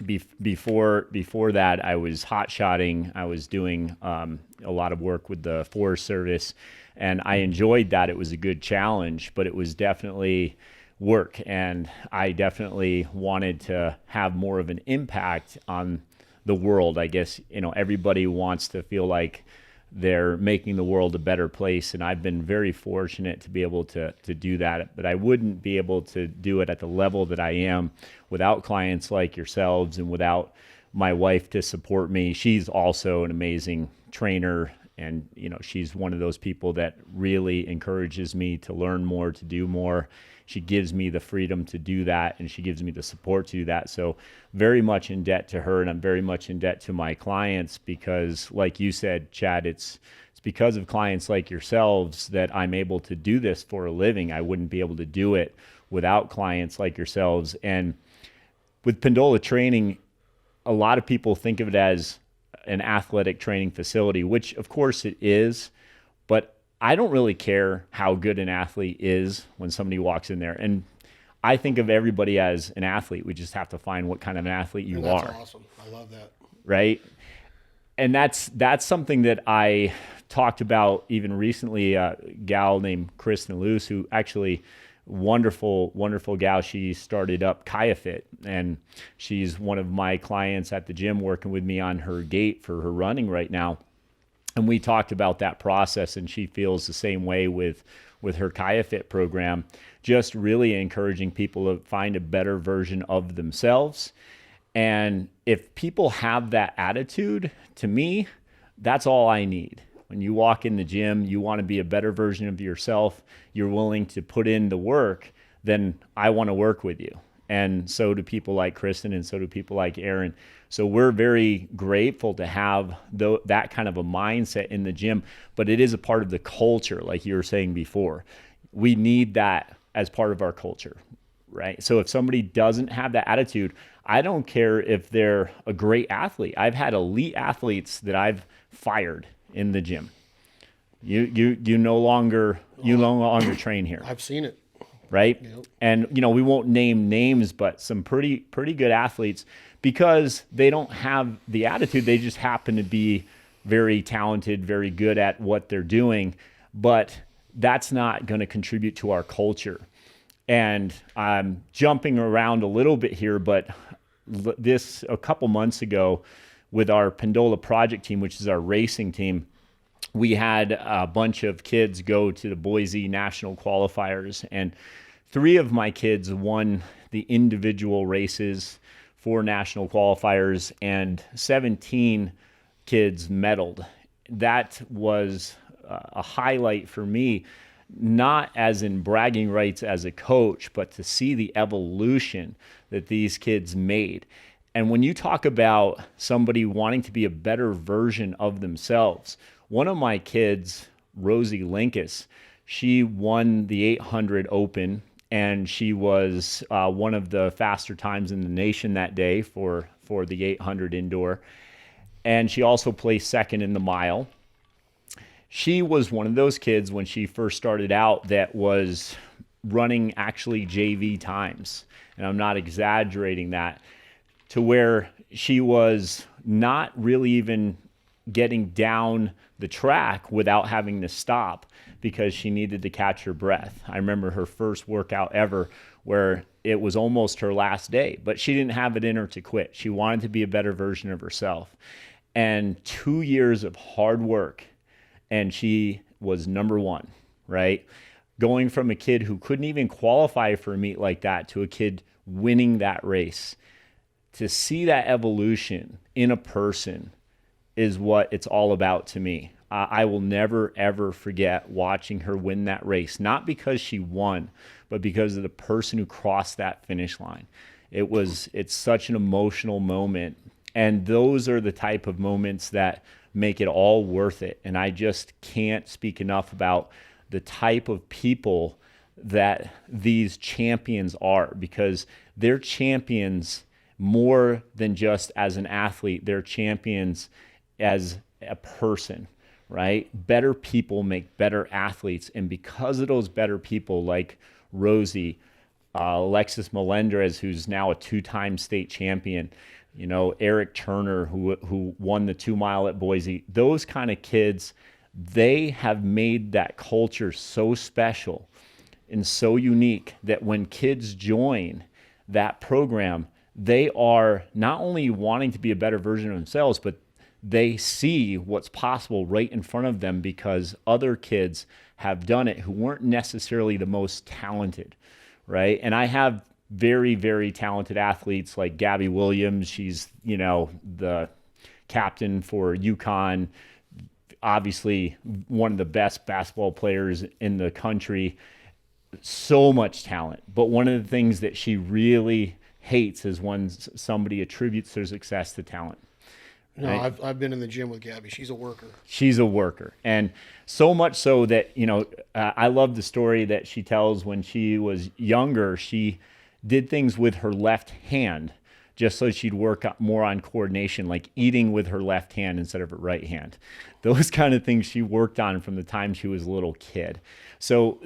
Before that, I was hot-shotting. I was doing a lot of work with the Forest Service, and I enjoyed that. It was a good challenge, but it was definitely work, and I definitely wanted to have more of an impact on the world. I guess everybody wants to feel like they're making the world a better place, and I've been very fortunate to be able to do that, but I wouldn't be able to do it at the level that I am without clients like yourselves and without my wife to support me. She's also an amazing trainer, and she's one of those people that really encourages me to learn more, to do more. She gives me the freedom to do that, and she gives me the support to do that. So very much in debt to her, and I'm very much in debt to my clients because, like you said, Chad, it's because of clients like yourselves that I'm able to do this for a living. I wouldn't be able to do it without clients like yourselves. And with Pendola Training, a lot of people think of it as an athletic training facility, which of course it is, but I don't really care how good an athlete is when somebody walks in there. And I think of everybody as an athlete. We just have to find what kind of an athlete you are. That's awesome. I love that. Right? And that's something that I talked about even recently. A gal named Kristen Luce, who actually wonderful gal. She started up KayaFit, and she's one of my clients at the gym working with me on her gait for her running right now. And we talked about that process, and she feels the same way with her KayaFit program, just really encouraging people to find a better version of themselves. And if people have that attitude, to me, that's all I need. When you walk in the gym, you want to be a better version of yourself, you're willing to put in the work, then I want to work with you. And so do people like Kristen, and so do people like Erin. So we're very grateful to have that kind of a mindset in the gym, but it is a part of the culture, like you were saying before. We need that as part of our culture, right? So if somebody doesn't have that attitude, I don't care if they're a great athlete. I've had elite athletes that I've fired in the gym. You no longer train here. I've seen it. Right? Yep. And we won't name names, but some pretty good athletes, because they don't have the attitude. They just happen to be very talented, very good at what they're doing, but that's not going to contribute to our culture. And I'm jumping around a little bit here, but this a couple months ago with our Pendola project team, which is our racing team, we had a bunch of kids go to the Boise national qualifiers, and 3 of my kids won the individual races for national qualifiers, and 17 kids medaled. That was a highlight for me, not as in bragging rights as a coach, but to see the evolution that these kids made. And when you talk about somebody wanting to be a better version of themselves, one of my kids, Rosie Linkus, she won the 800 Open, and she was one of the faster times in the nation that day for the 800 indoor. And she also placed second in the mile. She was one of those kids when she first started out that was running actually JV times. And I'm not exaggerating that, to where she was not really even getting down the track without having to stop because she needed to catch her breath. I remember her first workout ever where it was almost her last day, but she didn't have it in her to quit. She wanted to be a better version of herself. And 2 years of hard work, and she was number 1, right? Going from a kid who couldn't even qualify for a meet like that to a kid winning that race. To see that evolution in a person is what it's all about to me. I will never, ever forget watching her win that race, not because she won, but because of the person who crossed that finish line. It's such an emotional moment. And those are the type of moments that make it all worth it. And I just can't speak enough about the type of people that these champions are, because they're champions more than just as an athlete. They're champions as a person, right? Better people make better athletes. And because of those better people like Rosie, Alexis Melendrez, who's now a 2-time state champion, Eric Turner, who won the 2 mile at Boise, those kind of kids, they have made that culture so special and so unique that when kids join that program, they are not only wanting to be a better version of themselves, but they see what's possible right in front of them because other kids have done it who weren't necessarily the most talented, right? And I have very, very talented athletes like Gabby Williams. She's, the captain for UConn, obviously one of the best basketball players in the country. So much talent. But one of the things that she really hates is when somebody attributes their success to talent. No, Right? I've been in the gym with Gabby. She's a worker. She's a worker. And so much so that, I love the story that she tells when she was younger. She did things with her left hand just so she'd work more on coordination, like eating with her left hand instead of her right hand. Those kind of things she worked on from the time she was a little kid. So,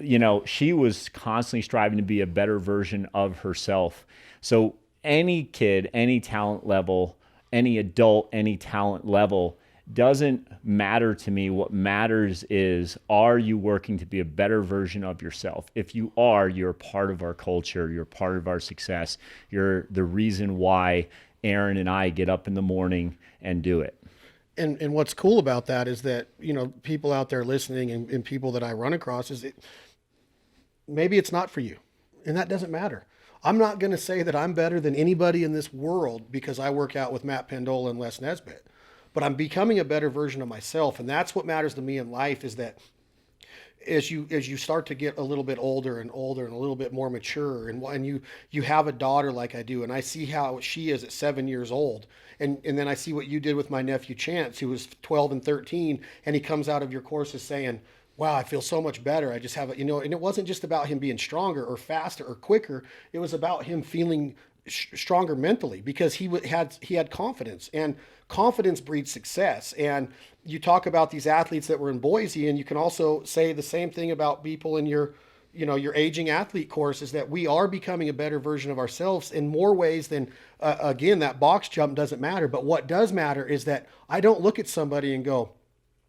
she was constantly striving to be a better version of herself. So any kid, any talent level, any adult, any talent level doesn't matter to me. What matters is, are you working to be a better version of yourself? If you are, you're part of our culture. You're part of our success. You're the reason why Aaron and I get up in the morning and do it. And what's cool about that is that, people out there listening and people that I run across maybe it's not for you, and that doesn't matter. I'm not going to say that I'm better than anybody in this world because I work out with Matt Pendola and Les Naisbitt, but I'm becoming a better version of myself. And that's what matters to me in life, is that as you start to get a little bit older and older and a little bit more mature, and you have a daughter like I do, and I see how she is at 7 years old, and then I see what you did with my nephew Chance, who was 12 and 13, and he comes out of your courses saying, wow, I feel so much better. I just have it, and it wasn't just about him being stronger or faster or quicker. It was about him feeling stronger mentally because he had confidence, and confidence breeds success. And you talk about these athletes that were in Boise, and you can also say the same thing about people in your aging athlete course, is that we are becoming a better version of ourselves in more ways than, again, that box jump doesn't matter. But what does matter is that I don't look at somebody and go,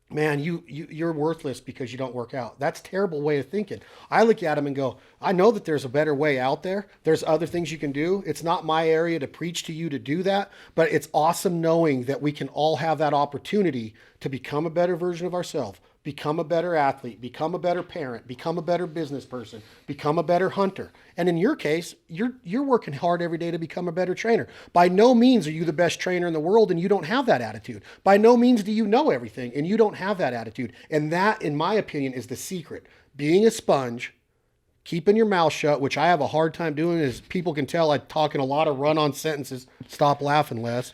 man, you're worthless because you don't work out. That's a terrible way of thinking. I look at them and go, I know that there's a better way out there. There's other things you can do. It's not my area to preach to you to do that, but it's awesome knowing that we can all have that opportunity to become a better version of ourselves, become a better athlete, become a better parent, become a better business person, become a better hunter. And in your case, you're working hard every day to become a better trainer. By no means are you the best trainer in the world and you don't have that attitude. By no means do you know everything and you don't have that attitude. And that, in my opinion, is the secret. Being a sponge, keeping your mouth shut, which I have a hard time doing, as people can tell I talk in a lot of run-on sentences. Stop laughing, Les.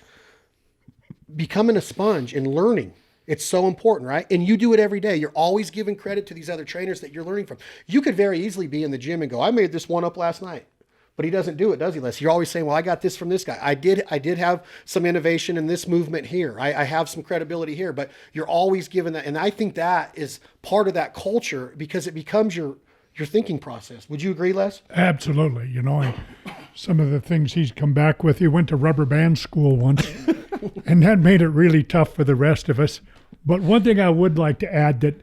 Becoming a sponge and learning. It's so important, right? And you do it every day. You're always giving credit to these other trainers that you're learning from. You could very easily be in the gym and go, I made this one up last night. But he doesn't do it, does he, Les? You're always saying, well, I got this from this guy. I did have some innovation in this movement here. I have some credibility here. But you're always giving that. And I think that is part of that culture because it becomes your thinking process. Would you agree, Les? Absolutely. Some of the things he's come back with, he went to rubber band school once, and that made it really tough for the rest of us. But one thing I would like to add that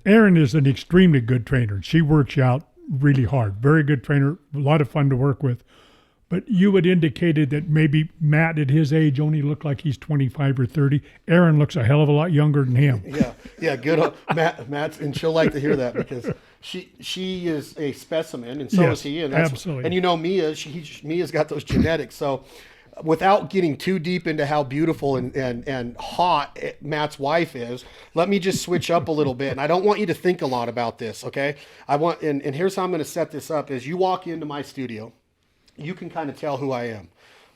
Erin is an extremely good trainer. She works you out really hard. Very good trainer, a lot of fun to work with. But you had indicated that maybe Matt at his age only looked like he's 25 or 30. Erin looks a hell of a lot younger than him. Yeah, good. Matt's, and she'll like to hear that because she is a specimen, and so is he. And absolutely. And Mia, Mia's got those genetics. So without getting too deep into how beautiful and hot Matt's wife is, let me just switch up a little bit. And I don't want you to think a lot about this, okay? And here's how I'm going to set this up. As you walk into my studio, you can kind of tell who I am.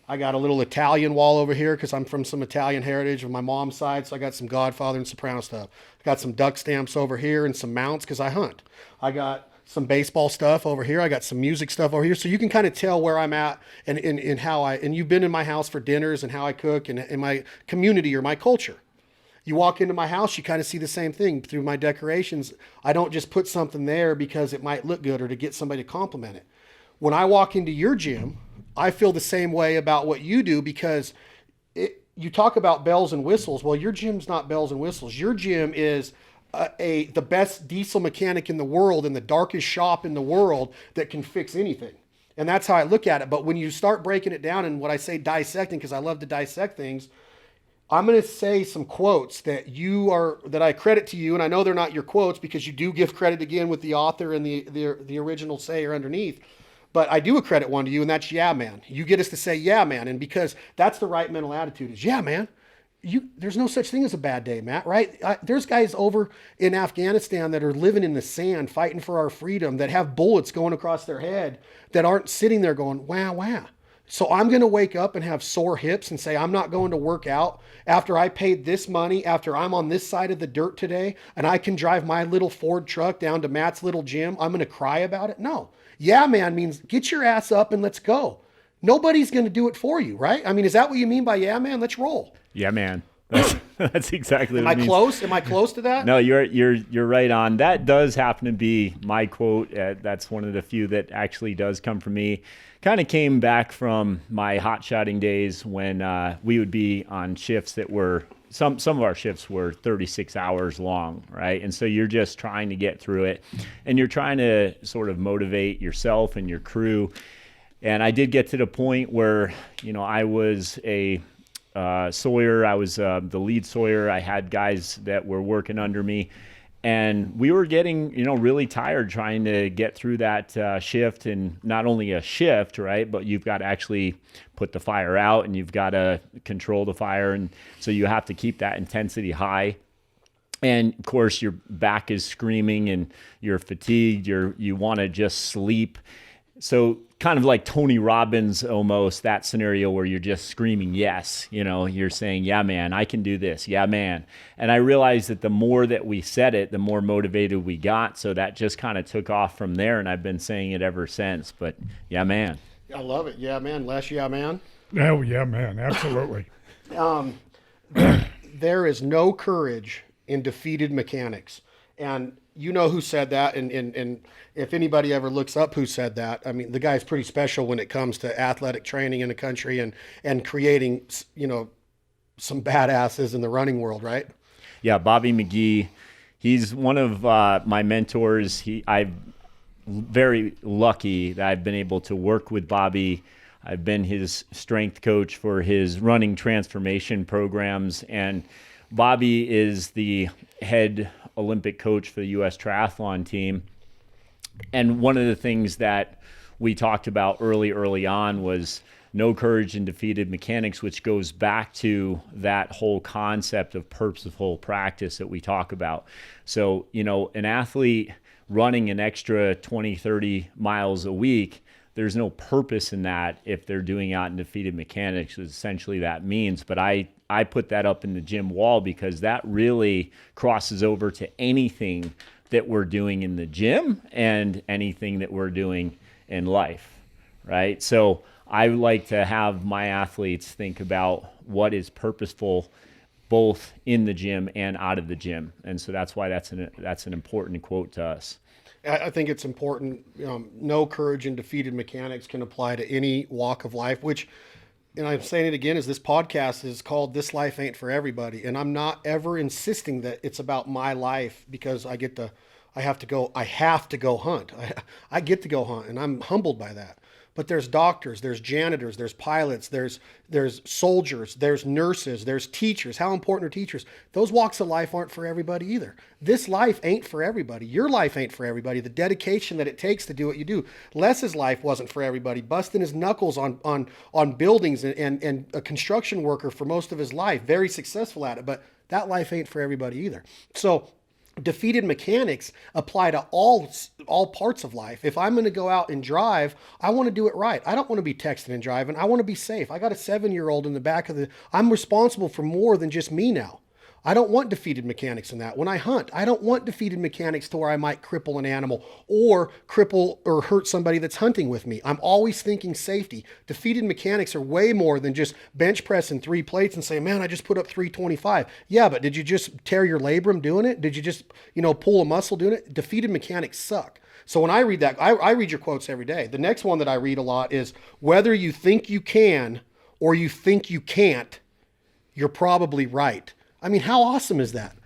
I got a little Italian wall over here because I'm from some Italian heritage of my mom's side. So I got some Godfather and Soprano stuff. I got some duck stamps over here and some mounts because I hunt. I got some baseball stuff over here. I got some music stuff over here. So you can kind of tell where I'm at and how and you've been in my house for dinners and how I cook and in my community or my culture. You walk into my house, you kind of see the same thing through my decorations. I don't just put something there because it might look good or to get somebody to compliment it. When I walk into your gym, I feel the same way about what you do because you talk about bells and whistles. Well, your gym's not bells and whistles. Your gym is the best diesel mechanic in the world in the darkest shop in the world that can fix anything. And that's how I look at it. But when you start breaking it down and what I say dissecting, because I love to dissect things, I'm going to say some quotes that I credit to you. And I know they're not your quotes because you do give credit again with the author and the original sayer underneath. But I do accredit one to you, and that's yeah, man. You get us to say yeah, man. And because that's the right mental attitude is yeah, man. There's no such thing as a bad day, Matt, right? There's guys over in Afghanistan that are living in the sand, fighting for our freedom, that have bullets going across their head, that aren't sitting there going, wow, wow. So I'm going to wake up and have sore hips and say, I'm not going to work out after I paid this money, after I'm on this side of the dirt today, and I can drive my little Ford truck down to Matt's little gym. I'm going to cry about it. No. Yeah, man means get your ass up and let's go. Nobody's going to do it for you, right? I mean, is that what you mean by yeah, man? Let's roll. Yeah, man. That's exactly what it means. Close? Am I close to that? No, you're right on. That does happen to be my quote. That's one of the few that actually does come from me. Kind of came back from my hot shotting days when we would be on shifts that were some of our shifts were 36 hours long, right? And so you're just trying to get through it, and you're trying to sort of motivate yourself and your crew. And I did get to the point where, I was a sawyer. I was the lead sawyer. I had guys that were working under me, and we were getting, really tired trying to get through that shift. And not only a shift, right, but you've got to actually put the fire out and you've got to control the fire. And so you have to keep that intensity high. And of course, your back is screaming and you're fatigued. You want to just sleep. So kind of like Tony Robbins, almost that scenario where you're just screaming yes. You're saying, yeah, man, I can do this. Yeah, man. And I realized that the more that we said it, the more motivated we got. So that just kind of took off from there, and I've been saying it ever since. But yeah, man. I love it. Yeah, man. Less yeah, man. Oh, yeah, man. Absolutely. There is no courage in defeated mechanics. And you know who said that, and if anybody ever looks up who said that, I mean, the guy's pretty special when it comes to athletic training in the country and creating, some badasses in the running world, right? Yeah, Bobby Mcgee. He's one of my mentors. I'm very lucky that I've been able to work with Bobby. I've been his strength coach for his running transformation programs, and Bobby is the head Olympic coach for the U.S. triathlon team. And one of the things that we talked about early on was no courage in defeated mechanics, which goes back to that whole concept of purposeful practice that we talk about. So, an athlete running an extra 20, 30 miles a week, there's no purpose in that if they're doing it in defeated mechanics, is essentially that means. But I put that up in the gym wall because that really crosses over to anything that we're doing in the gym and anything that we're doing in life, right? So I like to have my athletes think about what is purposeful both in the gym and out of the gym. And so that's why that's an important quote to us. I think it's important. No courage in defeated mechanics can apply to any walk of life, which, and I'm saying it again, is this podcast is called This Life Ain't For Everybody. And I'm not ever insisting that it's about my life because I have to go hunt. I get to go hunt, and I'm humbled by that. But there's doctors, there's janitors, there's pilots, there's soldiers, there's nurses, there's teachers. How important are teachers? Those walks of life aren't for everybody either. This life ain't for everybody. Your life ain't for everybody. The dedication that it takes to do what you do. Les's life wasn't for everybody. Busting his knuckles on buildings and a construction worker for most of his life. Very successful at it, but that life ain't for everybody either. So defeated mechanics apply to all parts of life. If I'm going to go out and drive, I want to do it right. I don't want to be texting and driving. I want to be safe. I got a 7-year-old in the back of I'm responsible for more than just me now. I don't want defeated mechanics in that. When I hunt, I don't want defeated mechanics to where I might cripple an animal or cripple or hurt somebody that's hunting with me. I'm always thinking safety. Defeated mechanics are way more than just bench pressing 3 plates and saying, man, I just put up 325. Yeah, but did you just tear your labrum doing it? Did you just, pull a muscle doing it? Defeated mechanics suck. So when I read that, I read your quotes every day. The next one that I read a lot is, whether you think you can or you think you can't, you're probably right. I mean, how awesome is that?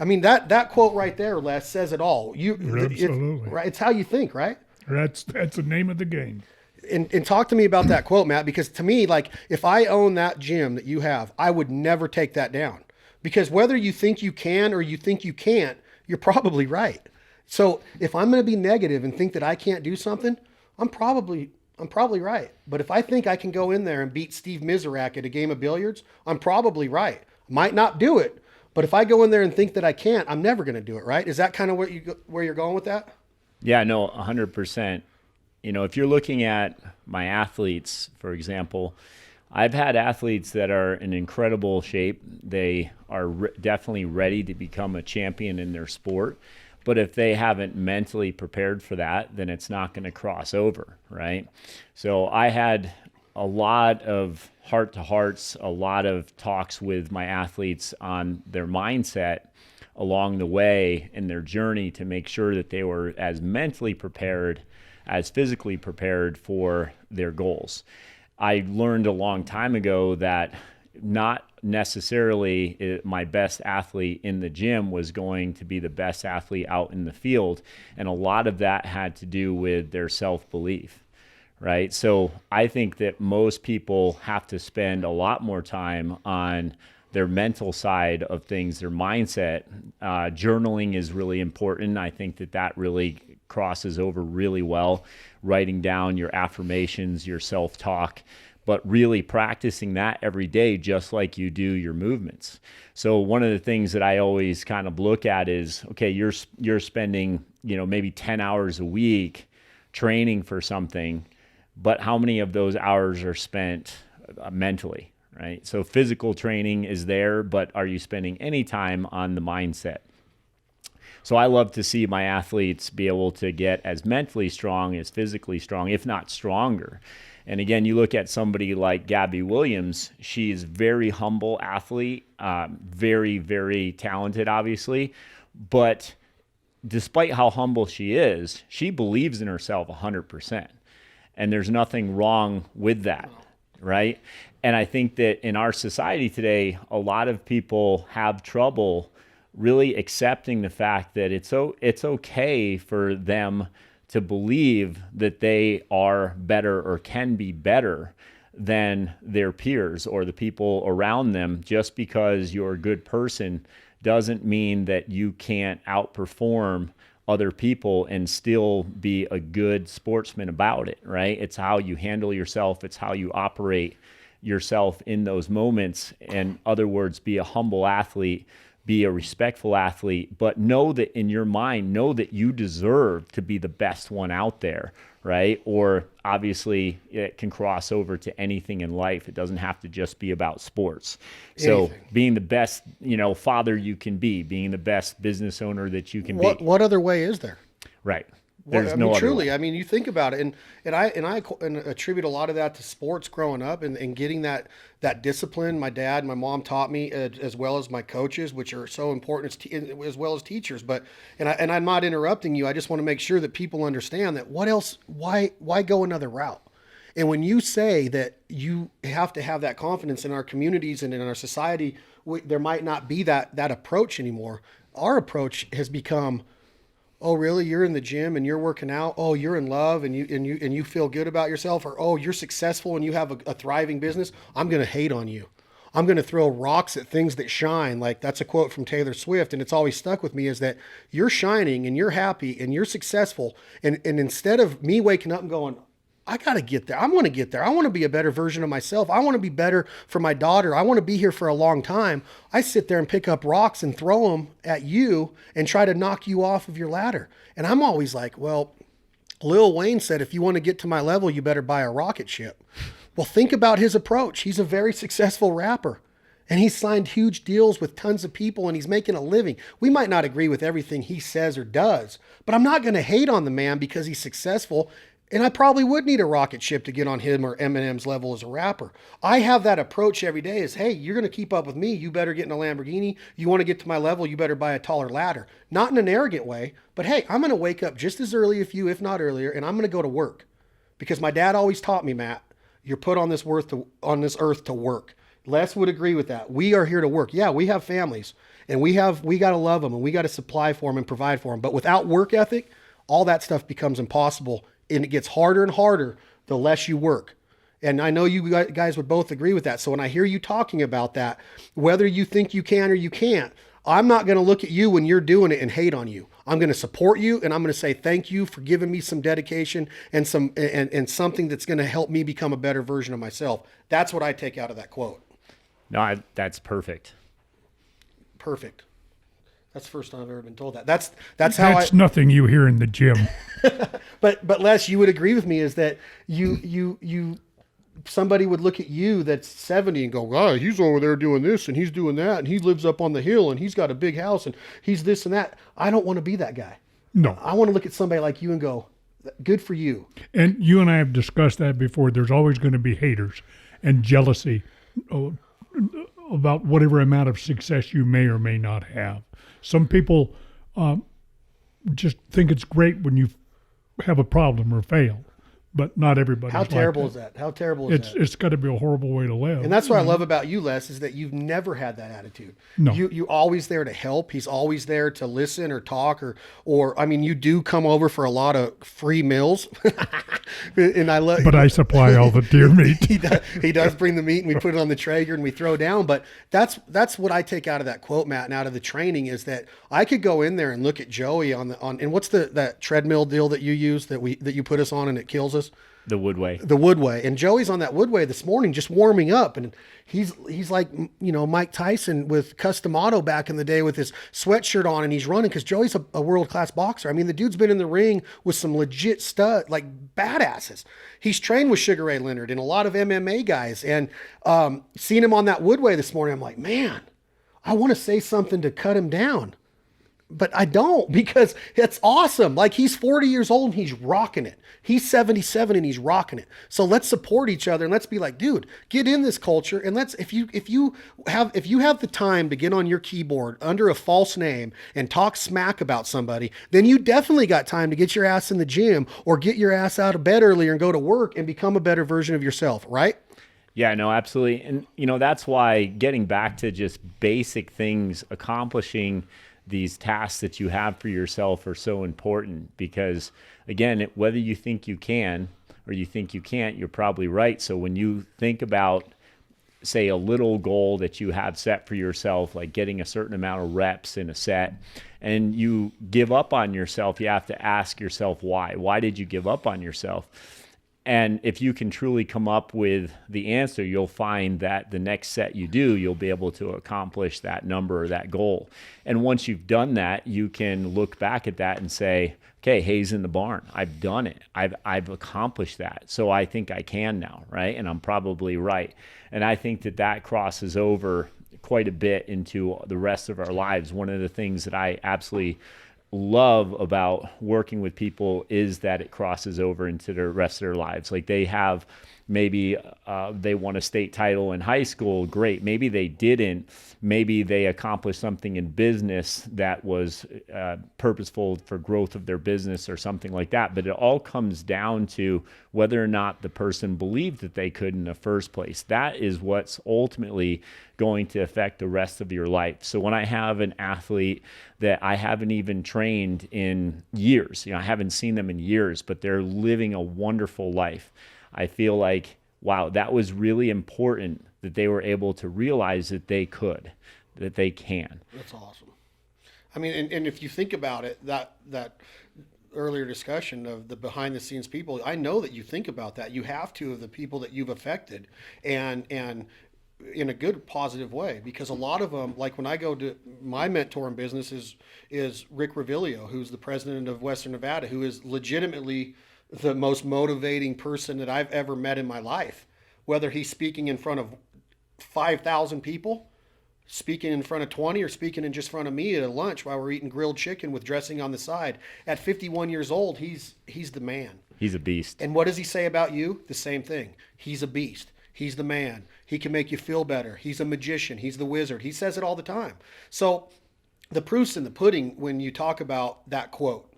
I mean, that quote right there, Les, says it all. Absolutely. It's how you think, right? That's the name of the game. And talk to me about that quote, Matt, because to me, like, if I own that gym that you have, I would never take that down. Because whether you think you can or you think you can't, you're probably right. So if I'm going to be negative and think that I can't do something, I'm probably right. But if I think I can go in there and beat Steve Miserak at a game of billiards, I'm probably right. Might not do it, but if I go in there and think that I can't, I'm never going to do it, right? Is that kind of where you're going with that? Yeah, no, 100%. If you're looking at my athletes, for example, I've had athletes that are in incredible shape. They are definitely ready to become a champion in their sport. But if they haven't mentally prepared for that, then it's not going to cross over, right? So I had a lot of heart-to-hearts, a lot of talks with my athletes on their mindset along the way in their journey to make sure that they were as mentally prepared as physically prepared for their goals. I learned a long time ago that not necessarily my best athlete in the gym was going to be the best athlete out in the field. And a lot of that had to do with their self-belief. Right. So I think that most people have to spend a lot more time on their mental side of things, their mindset. Journaling is really important. I think that really crosses over really well. Writing down your affirmations, your self-talk, but really practicing that every day, just like you do your movements. So one of the things that I always kind of look at is, okay, you're spending, maybe 10 hours a week training for something. but how many of those hours are spent mentally, right? So physical training is there, but are you spending any time on the mindset? So I love to see my athletes be able to get as mentally strong as physically strong, if not stronger. And again, you look at somebody like Gabby Williams, she's very humble athlete, very, very talented, obviously. But despite how humble she is, she believes in herself 100%. And there's nothing wrong with that, right? And I think that in our society today, a lot of people have trouble really accepting the fact that it's okay for them to believe that they are better or can be better than their peers or the people around them. Just because you're a good person doesn't mean that you can't outperform other people and still be a good sportsman about it, right? It's how you handle yourself. It's how you operate yourself in those moments. In other words, be a humble athlete, be a respectful athlete, but know that in your mind, know that you deserve to be the best one out there, right? Or obviously it can cross over to anything in life. It doesn't have to just be about sports. So being the best, father you can be, being the best business owner that you can be. What other way is there? Right. There's no truly. I mean, you think about it, and I attribute a lot of that to sports growing up and getting that discipline. My dad, and my mom taught me, as well as my coaches, which are so important as well as teachers. But I'm not interrupting you. I just want to make sure that people understand that what else? Why go another route? And when you say that you have to have that confidence in our communities and in our society, there might not be that approach anymore. Our approach has become, oh, really? You're in the gym and you're working out. Oh, you're in love and you feel good about yourself. Or, oh, you're successful and you have a thriving business. I'm going to hate on you. I'm going to throw rocks at things that shine. Like, that's a quote from Taylor Swift. And it's always stuck with me, is that you're shining and you're happy and you're successful. And instead of me waking up and going, I got to get there. I want to get there. I want to be a better version of myself. I want to be better for my daughter. I want to be here for a long time. I sit there and pick up rocks and throw them at you and try to knock you off of your ladder. And I'm always like, well, Lil Wayne said, if you want to get to my level, you better buy a rocket ship. Well, think about his approach. He's a very successful rapper. And he's signed huge deals with tons of people and he's making a living. We might not agree with everything he says or does, but I'm not going to hate on the man because he's successful. And I probably would need a rocket ship to get on him or Eminem's level as a rapper. I have that approach every day is, hey, you're going to keep up with me. You better get in a Lamborghini. You want to get to my level, you better buy a taller ladder. Not in an arrogant way, but hey, I'm going to wake up just as early as you, if not earlier, and I'm going to go to work. Because my dad always taught me, Matt, you're put on this earth to work. Les would agree with that. We are here to work. Yeah, we have families, and we got to love them, and we got to supply for them and provide for them. But without work ethic, all that stuff becomes impossible. And it gets harder and harder the less you work. And I know you guys would both agree with that. So when I hear you talking about that, whether you think you can or you can't, I'm not going to look at you when you're doing it and hate on you. I'm going to support you, and I'm going to say thank you for giving me some dedication and something that's going to help me become a better version of myself. That's what I take out of that quote. No, that's perfect. Perfect. That's the first time I've ever been told that. That's nothing you hear in the gym. But Les, you would agree with me is that somebody would look at you that's 70 and go, wow, he's over there doing this and he's doing that and he lives up on the hill and he's got a big house and he's this and that. I don't want to be that guy. No. I want to look at somebody like you and go, good for you. And you and I have discussed that before. There's always going to be haters and jealousy about whatever amount of success you may or may not have. Some people just think it's great when you have a problem or fail, but not everybody. How terrible is that? How terrible is that? It's got to be a horrible way to live. And that's what I love about you, Les, is that you've never had that attitude. No. You're always there to help. He's always there to listen or talk or I mean, you do come over for a lot of free meals. And I love. But I supply all the deer meat. He does bring the meat and we put it on the Traeger and we throw down. But that's what I take out of that quote, Matt, and out of the training is that I could go in there and look at Joey and what's that treadmill deal that you use that you put us on and it kills us? The Woodway. The Woodway. And Joey's on that Woodway this morning just warming up, and he's like, Mike Tyson with Custom Auto back in the day with his sweatshirt on, and he's running because Joey's a world-class boxer. I mean, the dude's been in the ring with some legit stud, like badasses. He's trained with Sugar Ray Leonard and a lot of MMA guys, and seeing him on that Woodway this morning, I'm like, man, I want to say something to cut him down. But I don't, because it's awesome. Like, he's 40 years old and he's rocking it. He's 77 and he's rocking it. So let's support each other and let's be like, dude, get in this culture. And if you have the time to get on your keyboard under a false name and talk smack about somebody, then you definitely got time to get your ass in the gym or get your ass out of bed earlier and go to work and become a better version of yourself, right? Yeah, no, absolutely. And, that's why getting back to just basic things, accomplishing these tasks that you have for yourself are so important, because again, whether you think you can or you think you can't, you're probably right. So when you think about, say, a little goal that you have set for yourself, like getting a certain amount of reps in a set, and you give up on yourself, you have to ask yourself why. Why did you give up on yourself? And if you can truly come up with the answer, you'll find that the next set you do, you'll be able to accomplish that number or that goal. And once you've done that, you can look back at that and say, okay, hay's in the barn. I've done it. I've accomplished that. So I think I can now, right? And I'm probably right. And I think that crosses over quite a bit into the rest of our lives. One of the things that I absolutely love about working with people is that it crosses over into the rest of their lives. Like, they have maybe they won a state title in high school. Great. Maybe they didn't. Maybe they accomplished something in business that was purposeful for growth of their business or something like that. But it all comes down to whether or not the person believed that they could in the first place. That is what's ultimately going to affect the rest of your life. So when I have an athlete that I haven't even trained in years, I haven't seen them in years, but they're living a wonderful life, I feel like, wow, that was really important that they were able to realize that they could, that they can. That's awesome. I mean, and if you think about it, that earlier discussion of the behind the scenes people, I know that you think about that. You have to, of the people that you've affected, and in a good positive way, because a lot of them, like when I go to my mentor in business is Rick Revilio, who's the president of Western Nevada, who is legitimately the most motivating person that I've ever met in my life. Whether he's speaking in front of 5,000 people, speaking in front of 20, or speaking in just front of me at a lunch while we're eating grilled chicken with dressing on the side. At 51 years old, he's the man. He's a beast. And what does he say about you? The same thing. He's a beast. He's the man. He can make you feel better. He's a magician. He's the wizard. He says it all the time. So the proof's in the pudding when you talk about that quote.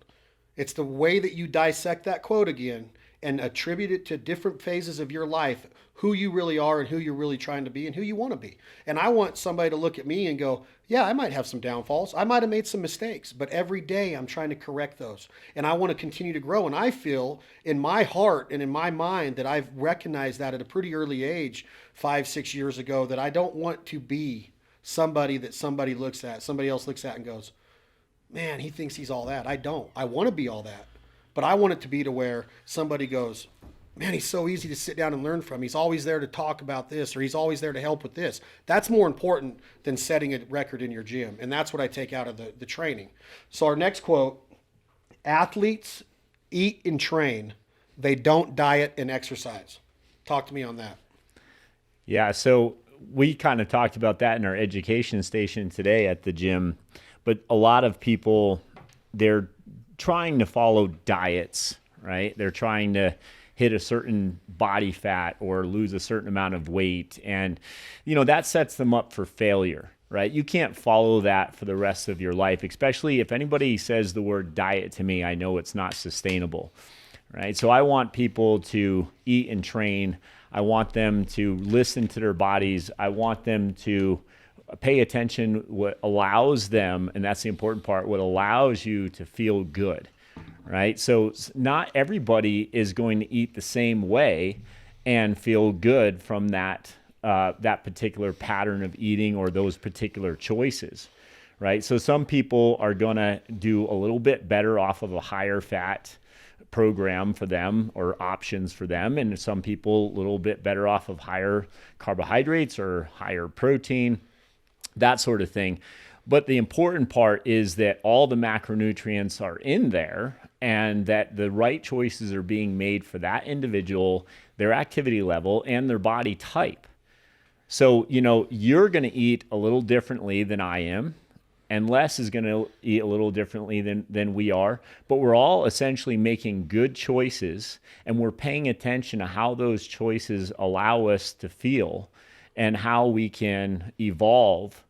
It's the way that you dissect that quote again and attribute it to different phases of your life, who you really are and who you're really trying to be and who you want to be. And I want somebody to look at me and go, yeah, I might have some downfalls. I might have made some mistakes, but every day I'm trying to correct those. And I want to continue to grow. And I feel in my heart and in my mind that I've recognized that at a pretty early age, 5-6 years ago, that I don't want to be somebody that somebody else looks at and goes, man, he thinks he's all that. I don't. I want to be all that. But I want it to be to where somebody goes, man, he's so easy to sit down and learn from. He's always there to talk about this, or he's always there to help with this. That's more important than setting a record in your gym. And that's what I take out of the training. So our next quote, athletes eat and train. They don't diet and exercise. Talk to me on that. Yeah, so we kind of talked about that in our education station today at the gym. But a lot of people, they're trying to follow diets, right? They're trying to hit a certain body fat or lose a certain amount of weight. And, that sets them up for failure, right? You can't follow that for the rest of your life, especially if anybody says the word diet to me, I know it's not sustainable, right? So I want people to eat and train. I want them to listen to their bodies. I want them to pay attention what allows them, and that's the important part, what allows you to feel good, right? So not everybody is going to eat the same way and feel good from that particular pattern of eating or those particular choices, right? So some people are going to do a little bit better off of a higher fat program for them or options for them. And some people a little bit better off of higher carbohydrates or higher protein, that sort of thing. But the important part is that all the macronutrients are in there and that the right choices are being made for that individual, their activity level, and their body type. So, you're going to eat a little differently than I am, and Les is going to eat a little differently than we are, but we're all essentially making good choices, and we're paying attention to how those choices allow us to feel and how we can evolve,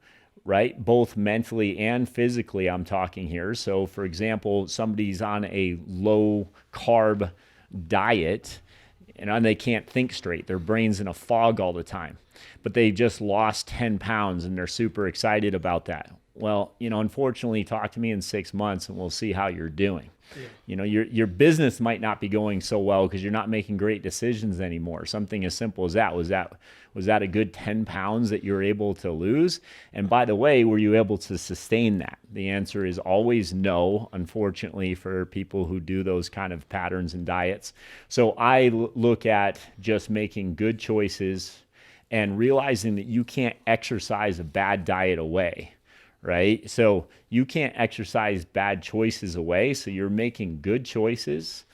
right? Both mentally and physically, I'm talking here. So, for example, somebody's on a low carb diet and they can't think straight. Their brain's in a fog all the time, but they just lost 10 pounds and they're super excited about that. Well, unfortunately, talk to me in 6 months and we'll see how you're doing. Yeah. Your business might not be going so well because you're not making great decisions anymore. Something as simple as that. Was that a good 10 pounds that you were able to lose? And by the way, were you able to sustain that? The answer is always no, unfortunately, for people who do those kind of patterns and diets. So I look at just making good choices and realizing that you can't exercise a bad diet away. Right? So you can't exercise bad choices away. So you're making good choices,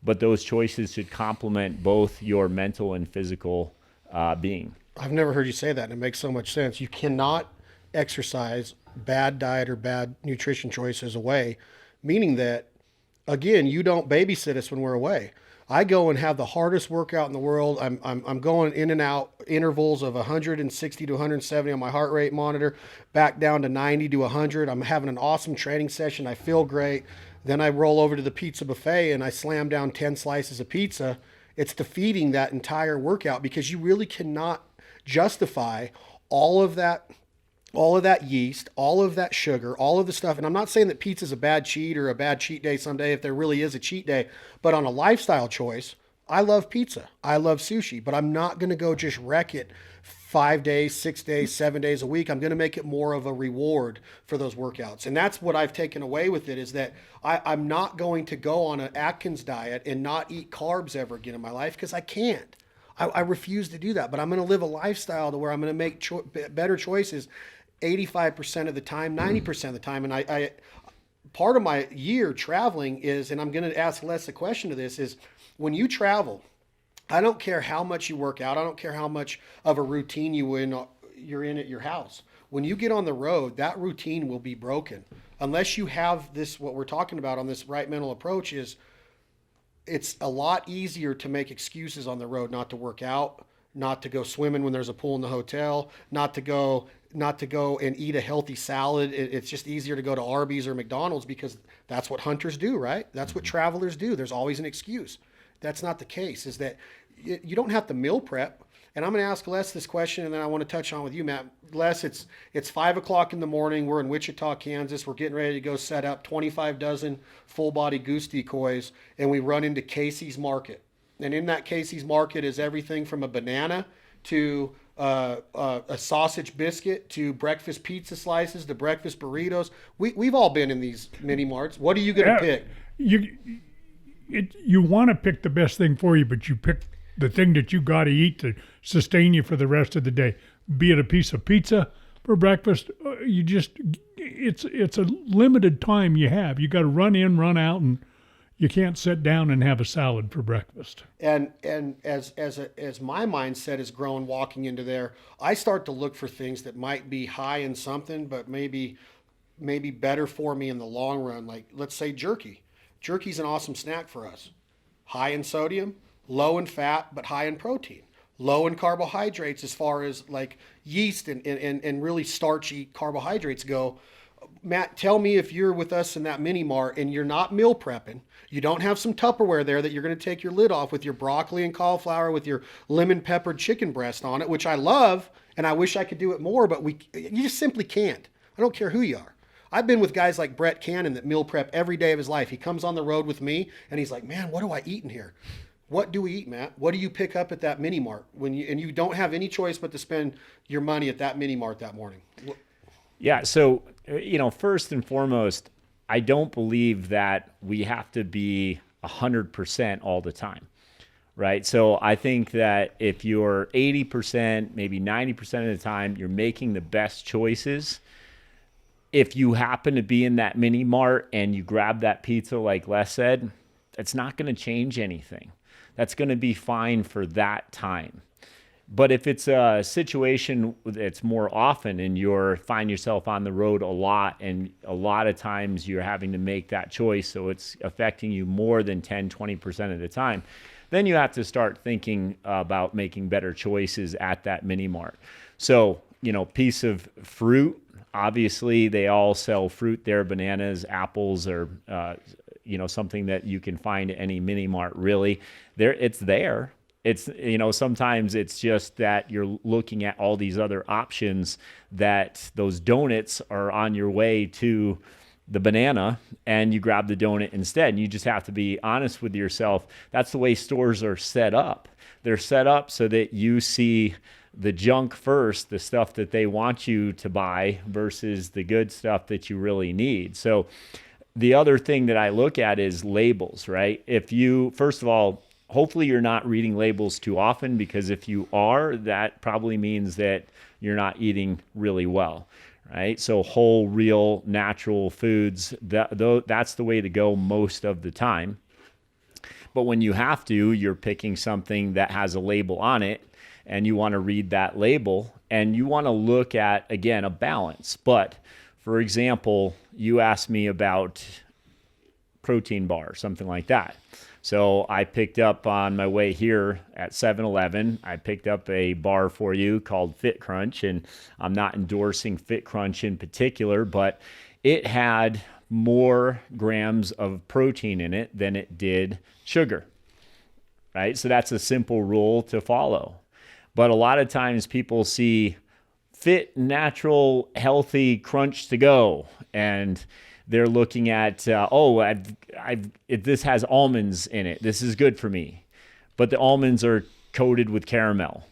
but those choices should complement both your mental and physical being. I've never heard you say that, and it makes so much sense. You cannot exercise bad diet or bad nutrition choices away, meaning that, again, you don't babysit us when we're away. I go and have the hardest workout in the world. I'm going in and out intervals of 160 to 170 on my heart rate monitor, back down to 90 to 100. I'm having an awesome training session. I feel great. Then I roll over to the pizza buffet and I slam down 10 slices of pizza. It's defeating that entire workout because you really cannot justify all of that yeast, all of that sugar, all of the stuff. And I'm not saying that pizza is a bad cheat or a bad cheat day someday if there really is a cheat day, but on a lifestyle choice, I love pizza. I love sushi, but I'm not going to go just wreck it 5 days, 6 days, 7 days a week. I'm going to make it more of a reward for those workouts. And that's what I've taken away with it is that I'm not going to go on an Atkins diet and not eat carbs ever again in my life because I can't. I refuse to do that, but I'm going to live a lifestyle to where I'm going to make better choices 85% of the time, 90% of the time. And I part of my year traveling is, and I'm going to ask Les a question to this, is when you travel, I don't care how much you work out. I don't care how much of a routine you're in at your house. When you get on the road, that routine will be broken. Unless you have this, what we're talking about on this right mental approach is it's a lot easier to make excuses on the road, not to work out, not to go swimming when there's a pool in the hotel, not to go and eat a healthy salad. It's just easier to go to Arby's or McDonald's because that's what hunters do, right? That's what travelers do. There's always an excuse. That's not the case, is that you don't have to meal prep. And I'm going to ask Les this question, and then I want to touch on with you, Matt. Les, it's 5 o'clock in the morning. We're in Wichita, Kansas. We're getting ready to go set up 25 dozen full-body goose decoys, and we run into Casey's Market. And in that Casey's Market is everything from a banana to a sausage biscuit to breakfast pizza slices to breakfast burritos. We've all been in these mini marts. What are you going to pick? You want to pick the best thing for you, but you pick the thing that you got to eat to sustain you for the rest of the day. Be it a piece of pizza for breakfast, it's a limited time you have. You got to run in, run out, and you can't sit down and have a salad for breakfast. And as my mindset has grown walking into there, I start to look for things that might be high in something, but maybe better for me in the long run. Like, let's say jerky. Jerky's an awesome snack for us. High in sodium, low in fat, but high in protein. Low in carbohydrates as far as like yeast and really starchy carbohydrates go. Matt, tell me if you're with us in that mini mart and you're not meal prepping, you don't have some Tupperware there that you're going to take your lid off with your broccoli and cauliflower with your lemon peppered chicken breast on it, which I love and I wish I could do it more, but you just simply can't. I don't care who you are. I've been with guys like Brett Cannon that meal prep every day of his life. He comes on the road with me and he's like, man, what do I eat in here? What do we eat, Matt? What do you pick up at that mini mart and you don't have any choice but to spend your money at that mini mart that morning? Yeah. So, first and foremost, I don't believe that we have to be 100% all the time. Right. So I think that if you're 80%, maybe 90% of the time, you're making the best choices. If you happen to be in that mini mart and you grab that pizza, like Les said, it's not going to change anything. That's going to be fine for that time. But if it's a situation that's more often and you find yourself on the road a lot, and a lot of times you're having to make that choice, so it's affecting you more than 10, 20% of the time, then you have to start thinking about making better choices at that mini mart. So, piece of fruit, obviously they all sell fruit there, bananas, apples, or, something that you can find at any mini mart really. It's there. It's, sometimes it's just that you're looking at all these other options, that those donuts are on your way to the banana and you grab the donut instead. And you just have to be honest with yourself. That's the way stores are set up. They're set up so that you see the junk first, the stuff that they want you to buy, versus the good stuff that you really need. So the other thing that I look at is labels, right? First of all, hopefully you're not reading labels too often, because if you are, that probably means that you're not eating really well. Right? So whole, real, natural foods, that's the way to go most of the time. But when you have to, you're picking something that has a label on it, and you want to read that label, and you want to look at, again, a balance. But for example, you asked me about protein bar, something like that. So I picked up on my way here at 7-Eleven, I picked up a bar for you called Fit Crunch, and I'm not endorsing Fit Crunch in particular, but it had more grams of protein in it than it did sugar, right? So that's a simple rule to follow. But a lot of times people see fit, natural, healthy crunch to go, and they're looking at, this has almonds in it. This is good for me. But the almonds are coated with caramel,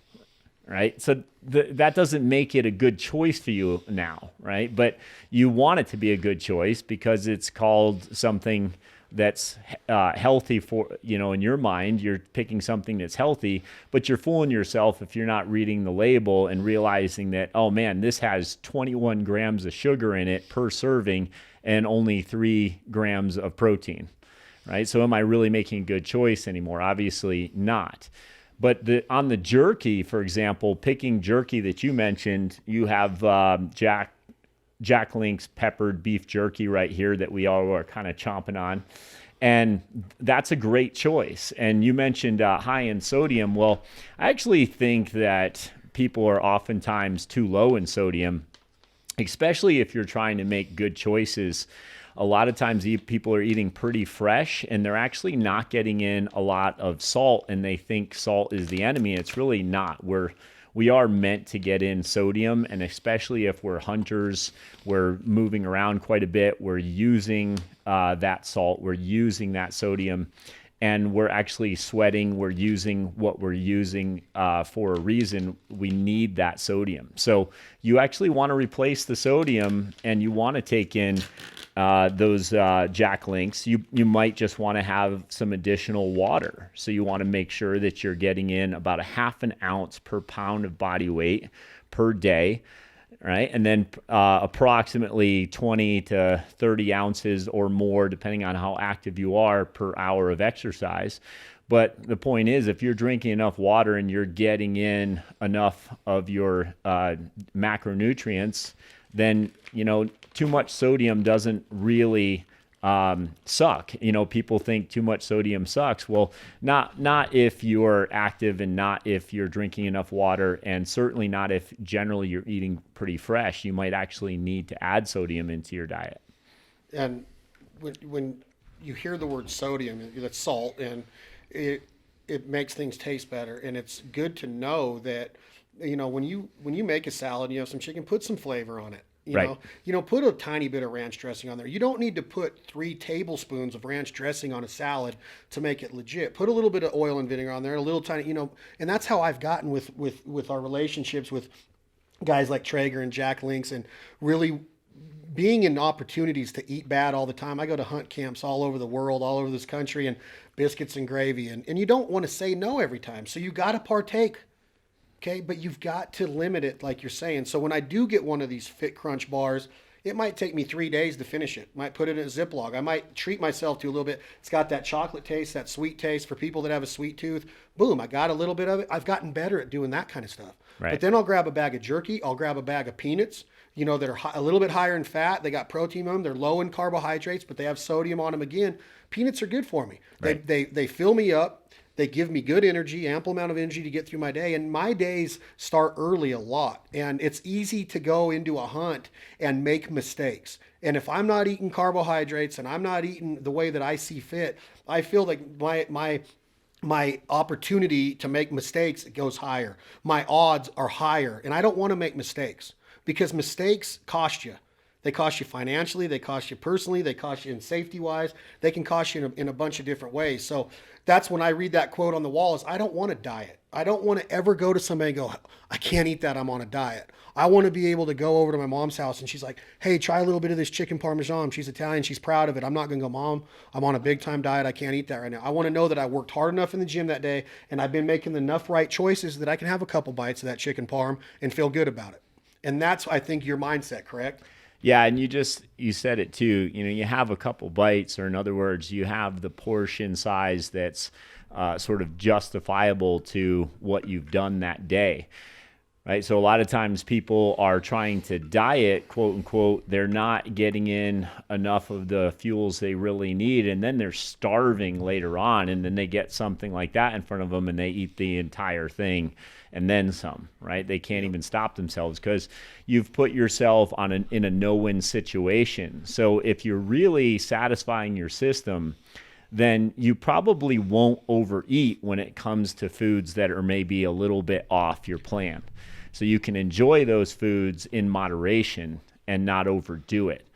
right? So that doesn't make it a good choice for you now, right? But you want it to be a good choice because it's called something that's healthy for, in your mind. You're picking something that's healthy, but you're fooling yourself if you're not reading the label and realizing that, oh man, this has 21 grams of sugar in it per serving and only 3 grams of protein, right? So am I really making a good choice anymore? Obviously not. But on the jerky, for example, picking jerky that you mentioned, you have Jack Link's peppered beef jerky right here that we all are kind of chomping on. And that's a great choice. And you mentioned high in sodium. Well, I actually think that people are oftentimes too low in sodium, especially if you're trying to make good choices. A lot of times people are eating pretty fresh and they're actually not getting in a lot of salt, and they think salt is the enemy. It's really not. We are meant to get in sodium, and especially if we're hunters, we're moving around quite a bit, we're using that salt, we're using that sodium, and we're actually sweating, we're using what we're using for a reason. We need that sodium. So you actually want to replace the sodium, and you want to take in those Jack Links. You might just want to have some additional water. So you want to make sure that you're getting in about a half an ounce per pound of body weight per day, right? And then approximately 20 to 30 ounces or more, depending on how active you are, per hour of exercise. But the point is, if you're drinking enough water and you're getting in enough of your macronutrients, then, too much sodium doesn't really suck. People think too much sodium sucks. Well, not if you're active, and not if you're drinking enough water, and certainly not if generally you're eating pretty fresh. You might actually need to add sodium into your diet. And when you hear the word sodium, that's salt, and it makes things taste better. And it's good to know that, when you make a salad, you have some chicken, put some flavor on it. Right. Put a tiny bit of ranch dressing on there. You don't need to put 3 tablespoons of ranch dressing on a salad to make it legit. Put a little bit of oil and vinegar on there, a little tiny, and that's how I've gotten with our relationships with guys like Traeger and Jack Links, and really being in opportunities to eat bad all the time. I go to hunt camps all over the world, all over this country, and biscuits and gravy. And you don't want to say no every time. So you got to partake. Okay. But you've got to limit it, like you're saying. So when I do get one of these Fit Crunch bars, it might take me 3 days to finish it. Might put it in a Ziploc. I might treat myself to a little bit. It's got that chocolate taste, that sweet taste for people that have a sweet tooth. Boom, I got a little bit of it. I've gotten better at doing that kind of stuff. Right. But then I'll grab a bag of jerky. I'll grab a bag of peanuts, that are a little bit higher in fat. They got protein on them. They're low in carbohydrates, but they have sodium on them. Again, peanuts are good for me. Right. They fill me up. They give me good energy, ample amount of energy to get through my day. And my days start early a lot. And it's easy to go into a hunt and make mistakes. And if I'm not eating carbohydrates and I'm not eating the way that I see fit, I feel like my opportunity to make mistakes goes higher. My odds are higher. And I don't want to make mistakes, because mistakes cost you. They cost you financially, they cost you personally, they cost you in safety wise, they can cost you in a bunch of different ways. So that's when I read that quote on the wall is, I don't want to diet. I don't want to ever go to somebody and go, I can't eat that, I'm on a diet. I want to be able to go over to my mom's house and she's like, hey, try a little bit of this chicken Parmesan. She's Italian, she's proud of it. I'm not going to go, Mom, I'm on a big time diet. I can't eat that right now. I want to know that I worked hard enough in the gym that day and I've been making enough right choices that I can have a couple bites of that chicken parm and feel good about it. And that's, I think, your mindset, correct? Yeah, and you said it too. You have a couple bites, or in other words, you have the portion size that's sort of justifiable to what you've done that day, right? So a lot of times people are trying to diet, quote unquote. They're not getting in enough of the fuels they really need, and then they're starving later on, and then they get something like that in front of them, and they eat the entire thing and then some, right? They can't even stop themselves because you've put yourself in a no-win situation. So if you're really satisfying your system, then you probably won't overeat when it comes to foods that are maybe a little bit off your plan. So you can enjoy those foods in moderation and not overdo it,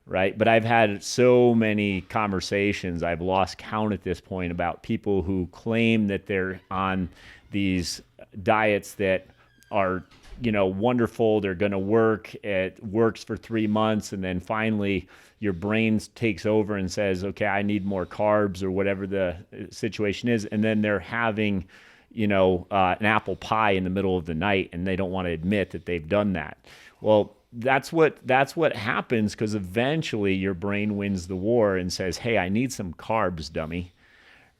right? But I've had so many conversations, I've lost count at this point, about people who claim that they're on these diets that are, wonderful. They're going to work. It works for 3 months. And then finally your brain takes over and says, okay, I need more carbs or whatever the situation is. And then they're having, an apple pie in the middle of the night, and they don't want to admit that they've done that. Well, that's what happens, because eventually your brain wins the war and says, hey, I need some carbs, dummy.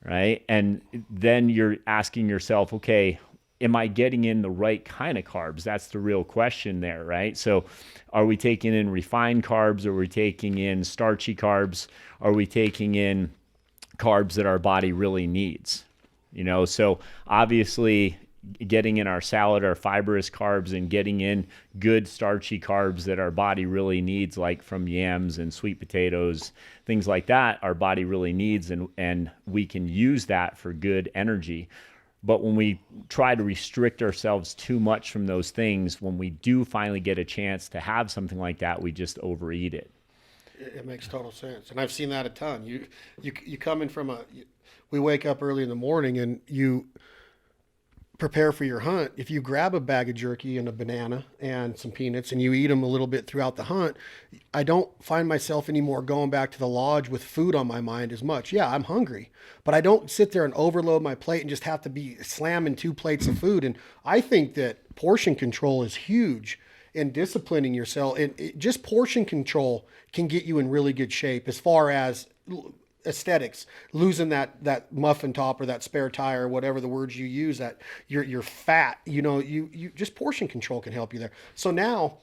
Right? And then you're asking yourself, okay, am I getting in the right kind of carbs? That's the real question there, right? So are we taking in refined carbs? Are we taking in starchy carbs? Are we taking in carbs that our body really needs? So obviously getting in our salad, our fibrous carbs, and getting in good starchy carbs that our body really needs, like from yams and sweet potatoes, things like that, our body really needs, and we can use that for good energy. But when we try to restrict ourselves too much from those things, when we do finally get a chance to have something like that, we just overeat it. It makes total sense. And I've seen that a ton. You come in from we wake up early in the morning and you prepare for your hunt. If you grab a bag of jerky and a banana and some peanuts and you eat them a little bit throughout the hunt, I don't find myself anymore going back to the lodge with food on my mind as much. Yeah, I'm hungry, but I don't sit there and overload my plate and just have to be slamming 2 plates of food. And I think that portion control is huge in disciplining yourself. And just portion control can get you in really good shape as far as aesthetics, losing that muffin top or that spare tire or whatever the words you use, that you're fat, you just portion control can help you there. So now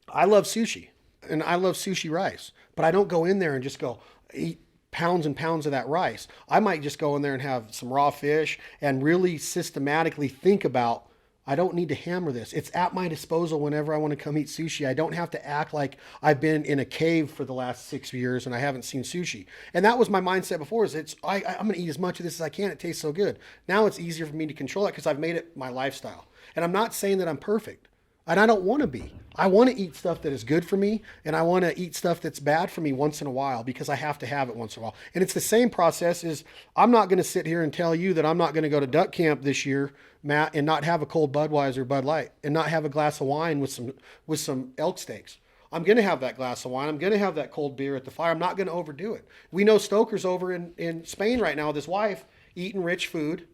I love sushi and I love sushi rice, but I don't go in there and just go eat pounds and pounds of that rice. I might just go in there and have some raw fish and really systematically think about, I don't need to hammer this. It's at my disposal whenever I want to come eat sushi. I don't have to act like I've been in a cave for the last 6 years and I haven't seen sushi. And that was my mindset before, is I'm going to eat as much of this as I can. It tastes so good. Now it's easier for me to control it because I've made it my lifestyle. And I'm not saying that I'm perfect. And I don't want to be. I want to eat stuff that is good for me, and I want to eat stuff that's bad for me once in a while because I have to have it once in a while. And it's the same process as I'm not going to sit here and tell you that I'm not going to go to duck camp this year, Matt, and not have a cold Budweiser, Bud Light, and not have a glass of wine with some elk steaks. I'm going to have that glass of wine. I'm going to have that cold beer at the fire. I'm not going to overdo it. We know Stoker's over in Spain right now with his wife eating rich food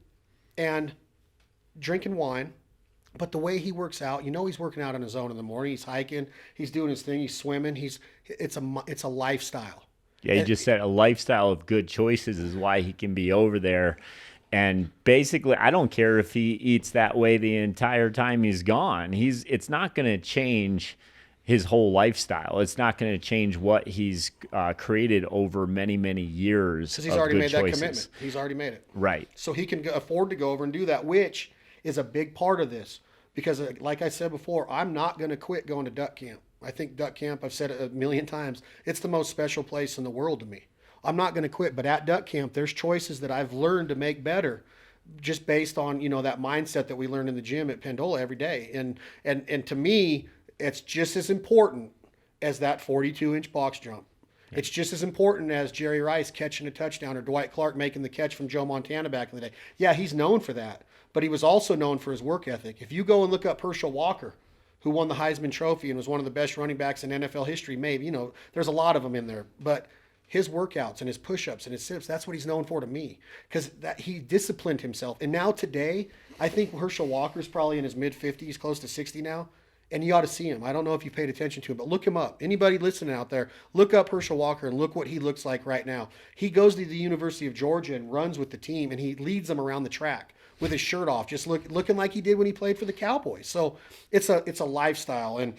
and drinking wine. But the way he works out, he's working out on his own in the morning. He's hiking. He's doing his thing. He's swimming. It's a lifestyle. Yeah, he just said a lifestyle of good choices is why he can be over there. And basically, I don't care if he eats that way the entire time he's gone. It's not going to change his whole lifestyle. It's not going to change what he's created over many, many years. Because he's already made that commitment. He's already made it. Right. So he can afford to go over and do that, which is a big part of this. Because like I said before, I'm not going to quit going to duck camp. I think duck camp, I've said it a million times, it's the most special place in the world to me. I'm not going to quit. But at duck camp, there's choices that I've learned to make better just based on, that mindset that we learn in the gym at Pendola every day. And to me, it's just as important as that 42-inch box jump. Yeah. It's just as important as Jerry Rice catching a touchdown or Dwight Clark making the catch from Joe Montana back in the day. Yeah, he's known for that, but he was also known for his work ethic. If you go and look up Herschel Walker, who won the Heisman Trophy and was one of the best running backs in NFL history, maybe, there's a lot of them in there, but his workouts and his push-ups and his sit-ups, that's what he's known for to me, because he disciplined himself. And now today, I think Herschel Walker's probably in his mid-50s, close to 60 now, and you ought to see him. I don't know if you paid attention to him, but look him up. Anybody listening out there, look up Herschel Walker and look what he looks like right now. He goes to the University of Georgia and runs with the team, and he leads them around the track with his shirt off, just looking like he did when he played for the Cowboys. So it's a lifestyle, and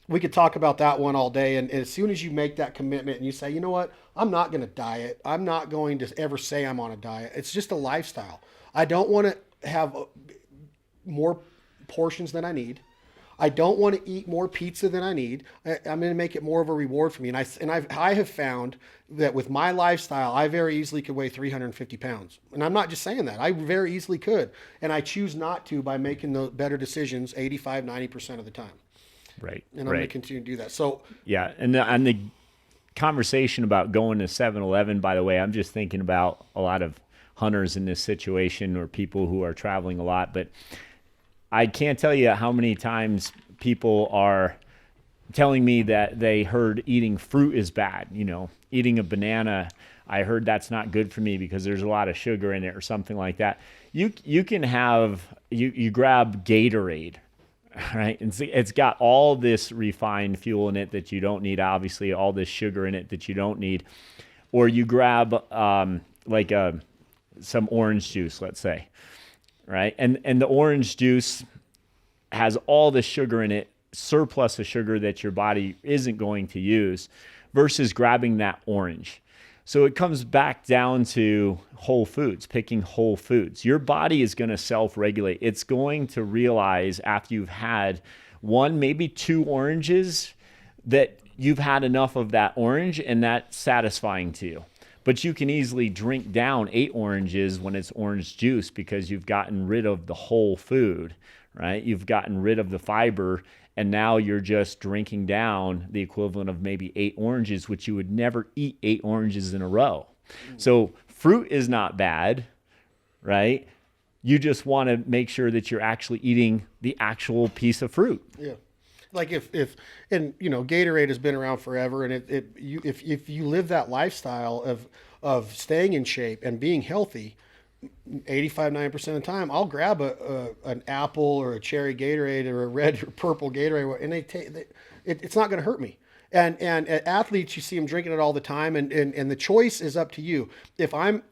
we could talk about that one all day. And as soon as you make that commitment and you say, you know what, I'm not going to diet. I'm not going to ever say I'm on a diet. It's just a lifestyle. I don't want to have more portions than I need. I don't want to eat more pizza than I need. I'm going to make it more of a reward for me. I have found that with my lifestyle, I very easily could weigh 350 pounds. And I'm not just saying that. I very easily could. And I choose not to by making the better decisions 85, 90% of the time. Right. And I'm going to continue to do that. So yeah. And the conversation about going to 7-Eleven, by the way, I'm just thinking about a lot of hunters in this situation or people who are traveling a lot. But I can't tell you how many times people are telling me that they heard eating fruit is bad. Eating a banana, I heard that's not good for me because there's a lot of sugar in it or something like that. You can have, you grab Gatorade, right? And it's got all this refined fuel in it that you don't need, obviously, all this sugar in it that you don't need. Or you grab some orange juice, let's say. Right. And the orange juice has all the sugar in it, surplus of sugar that your body isn't going to use versus grabbing that orange. So it comes back down to whole foods, picking whole foods. Your body is going to self-regulate. It's going to realize after you've had one, maybe two oranges that you've had enough of that orange and that's satisfying to you. But you can easily drink down 8 oranges when it's orange juice because you've gotten rid of the whole food, right? You've gotten rid of the fiber, and now you're just drinking down the equivalent of maybe 8 oranges, which you would never eat 8 oranges in a row. So fruit is not bad, right? You just want to make sure that you're actually eating the actual piece of fruit. Yeah. Like if Gatorade has been around forever, and if you live that lifestyle of staying in shape and being healthy, 85-90% of the time, I'll grab an apple or a cherry Gatorade or a red or purple Gatorade, and it's not going to hurt me. And athletes, you see them drinking it all the time, and the choice is up to you. If I'm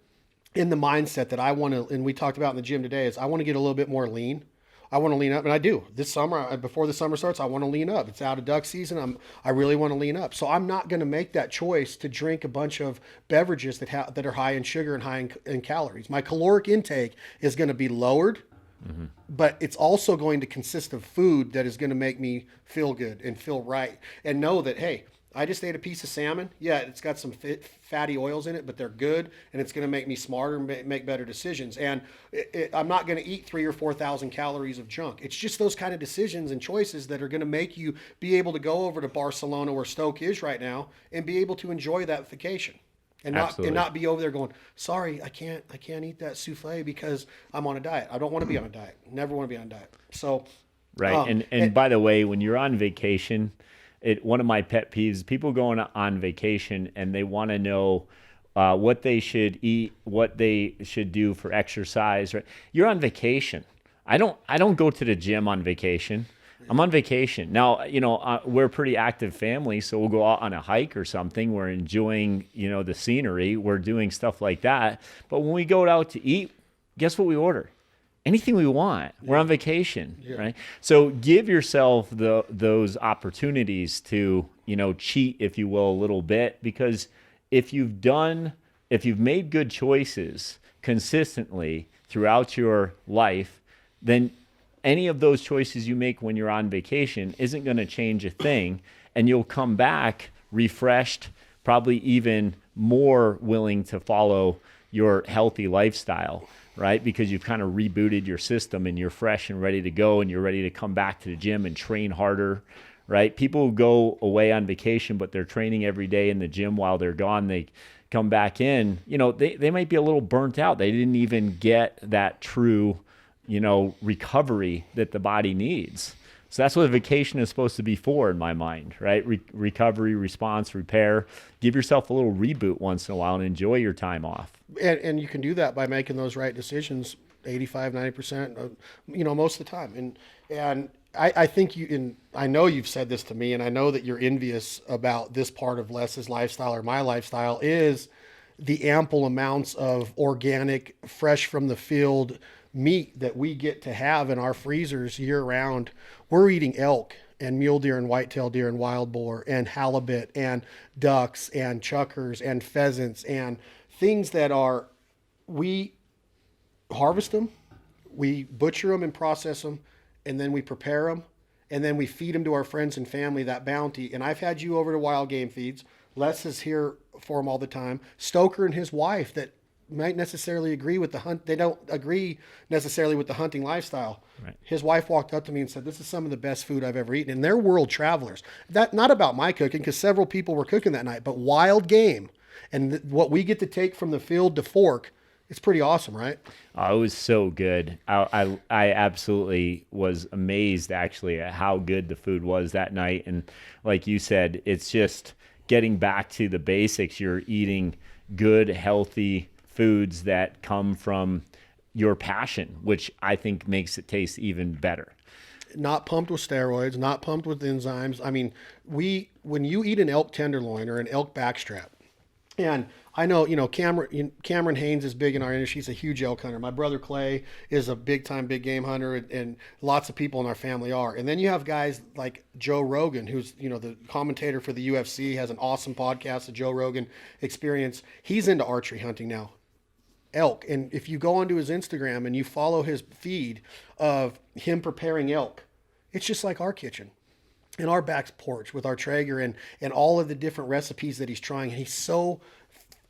in the mindset that I want to, and we talked about in the gym today, is I want to get a little bit more lean. I want to lean up, and I do. This summer, before the summer starts, I want to lean up. It's out of duck season. I really want to lean up. So I'm not going to make that choice to drink a bunch of beverages that are high in sugar and high in calories. My caloric intake is going to be lowered, but it's also going to consist of food that is going to make me feel good and feel right, and know that, hey, I just ate a piece of salmon. Yeah, it's got some fatty oils in it, but they're good, and it's going to make me smarter and make better decisions. And I'm not going to eat 3,000 or 4,000 calories of junk. It's just those kind of decisions and choices that are going to make you be able to go over to Barcelona, where Stoke is right now, and be able to enjoy that vacation. And not be over there going, sorry, I can't eat that souffle because I'm on a diet. I don't want to be on a diet. Never want to be on a diet. So, right. And by the way, when you're on vacation, one of my pet peeves, people going on vacation and they want to know what they should eat, what they should do for exercise. Right? You're on vacation. I don't go to the gym on vacation. I'm on vacation. Now, we're a pretty active family, so we'll go out on a hike or something. We're enjoying, the scenery. We're doing stuff like that. But when we go out to eat, guess what we order? Anything we want. We're on vacation, right? So give yourself those opportunities to, cheat, if you will, a little bit, because if you've made good choices consistently throughout your life, then any of those choices you make when you're on vacation isn't going to change a thing, and you'll come back refreshed, probably even more willing to follow your healthy lifestyle, right? Because you've kind of rebooted your system and you're fresh and ready to go, and you're ready to come back to the gym and train harder, right? People go away on vacation, but they're training every day in the gym while they're gone. They come back in, they might be a little burnt out. They didn't even get that true recovery that the body needs. So that's what a vacation is supposed to be for, in my mind, right? Recovery, response, repair. Give yourself a little reboot once in a while and enjoy your time off. And you can do that by making those right decisions 85, 90%, most of the time. And I think I know you've said this to me, and I know that you're envious about this part of Les's lifestyle, or my lifestyle, is the ample amounts of organic, fresh from the field meat that we get to have in our freezers year round. We're eating elk and mule deer and whitetail deer and wild boar and halibut and ducks and chuckers and pheasants and things that we harvest them, we butcher them and process them, and then we prepare them, and then we feed them to our friends and family, that bounty. And I've had you over to Wild Game Feeds. Les is here for them all the time. Stoker and his wife that might necessarily agree with the hunt. They don't agree necessarily with the hunting lifestyle. Right. His wife walked up to me and said, "This is some of the best food I've ever eaten." And they're world travelers. That not about my cooking, because several people were cooking that night, but wild game and what we get to take from the field to fork. It's pretty awesome, right? Oh, it was so good. I absolutely was amazed, actually, at how good the food was that night. And like you said, it's just getting back to the basics. You're eating good, healthy foods that come from your passion, which I think makes it taste even better. Not pumped with steroids, not pumped with enzymes. I mean, when you eat an elk tenderloin or an elk backstrap, and I know, Cameron Haynes is big in our industry. He's a huge elk hunter. My brother Clay is a big game hunter, and lots of people in our family are. And then you have guys like Joe Rogan, who's, the commentator for the UFC, has an awesome podcast, the Joe Rogan Experience. He's into archery hunting now. Elk. And if you go onto his Instagram and you follow his feed of him preparing elk, it's just like our kitchen in our back porch with our Traeger and all of the different recipes that he's trying. And he's so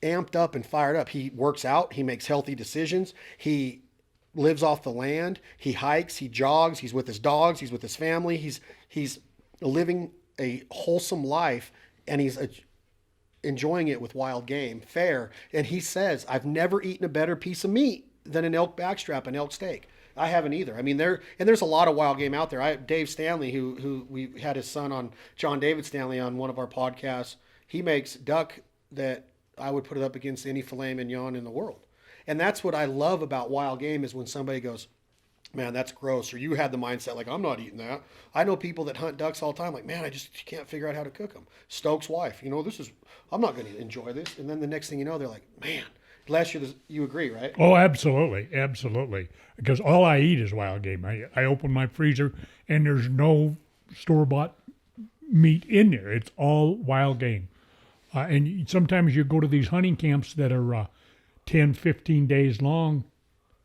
amped up and fired up. He works out, he makes healthy decisions, he lives off the land, he hikes, he jogs, he's with his dogs, he's with his family, he's living a wholesome life, and he's enjoying it with wild game, fair. And he says, I've never eaten a better piece of meat than an elk backstrap, an elk steak. I haven't either. I mean, there's a lot of wild game out there. Dave Stanley, who we had his son on, John David Stanley, on one of our podcasts, he makes duck that I would put it up against any filet mignon in the world. And that's what I love about wild game, is when somebody goes, man, that's gross. Or you had the mindset like, I'm not eating that. I know people that hunt ducks all the time. Like, man, I just can't figure out how to cook them. Stokes' wife, I'm not going to enjoy this. And then the next thing you know, they're like, man, last year, you agree, right? Oh, absolutely. Absolutely. Because all I eat is wild game. I open my freezer and there's no store-bought meat in there. It's all wild game. And sometimes you go to these hunting camps that are 10, 15 days long,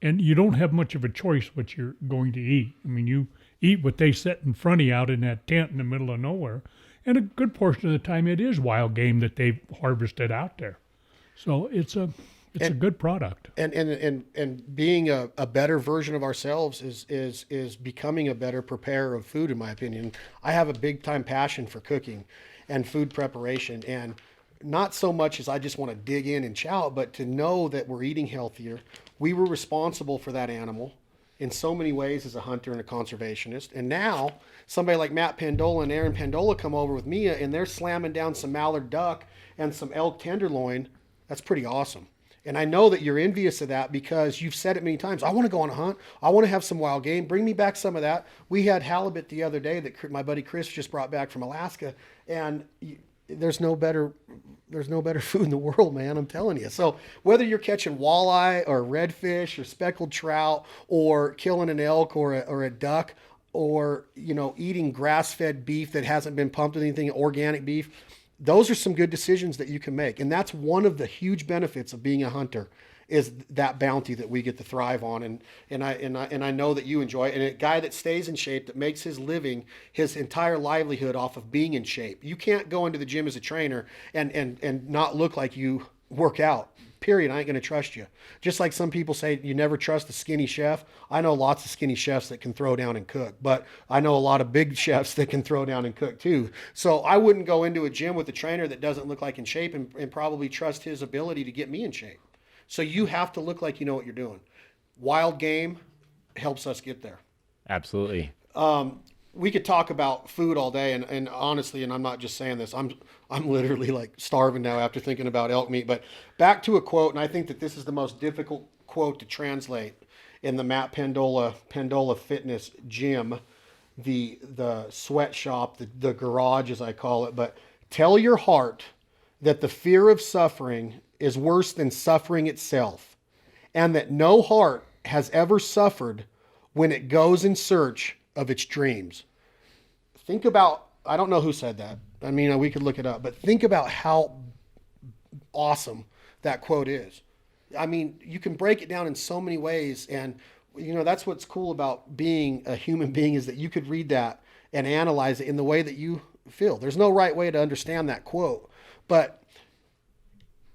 and you don't have much of a choice what you're going to eat. I mean, you eat what they set in front of you out in that tent in the middle of nowhere, And a good portion of the time it is wild game that they've harvested out there. So it's a good product. And being a better version of ourselves is becoming a better preparer of food, in my opinion. I have a big time passion for cooking and food preparation, and not so much as I just want to dig in and chow, but to know that we're eating healthier. We were responsible for that animal in so many ways as a hunter and a conservationist. And now somebody like Matt Pendola and Aaron Pandola come over with Mia, and they're slamming down some mallard duck and some elk tenderloin. That's pretty awesome. And I know that you're envious of that because you've said it many times. I want to go on a hunt. I want to have some wild game. Bring me back some of that. We had halibut the other day that my buddy Chris just brought back from Alaska, and there's no better food in the world, man. I'm telling you. So whether you're catching walleye or redfish or speckled trout or killing an elk or a duck, or eating grass-fed beef that hasn't been pumped with anything, organic beef, those are some good decisions that you can make. And that's one of the huge benefits of being a hunter, is that bounty that we get to thrive on. And I know that you enjoy it. And a guy that stays in shape, that makes his living, his entire livelihood off of being in shape. You can't go into the gym as a trainer and not look like you work out. Period. I ain't going to trust you. Just like some people say you never trust a skinny chef. I know lots of skinny chefs that can throw down and cook, but I know a lot of big chefs that can throw down and cook too. So I wouldn't go into a gym with a trainer that doesn't look like in shape and probably trust his ability to get me in shape. So you have to look like you know what you're doing. Wild game helps us get there. Absolutely. We could talk about food all day, and honestly, and I'm not just saying this, I'm literally like starving now after thinking about elk meat. But back to a quote, and I think that this is the most difficult quote to translate in the Matt Pendola Fitness Gym, the sweatshop, the garage as I call it. But tell your heart that the fear of suffering is worse than suffering itself, and that no heart has ever suffered when it goes in search of its dreams. Think about, I don't know who said that. I mean, we could look it up, but think about how awesome that quote is. I mean, you can break it down in so many ways. And, that's what's cool about being a human being, is that you could read that and analyze it in the way that you feel. There's no right way to understand that quote, but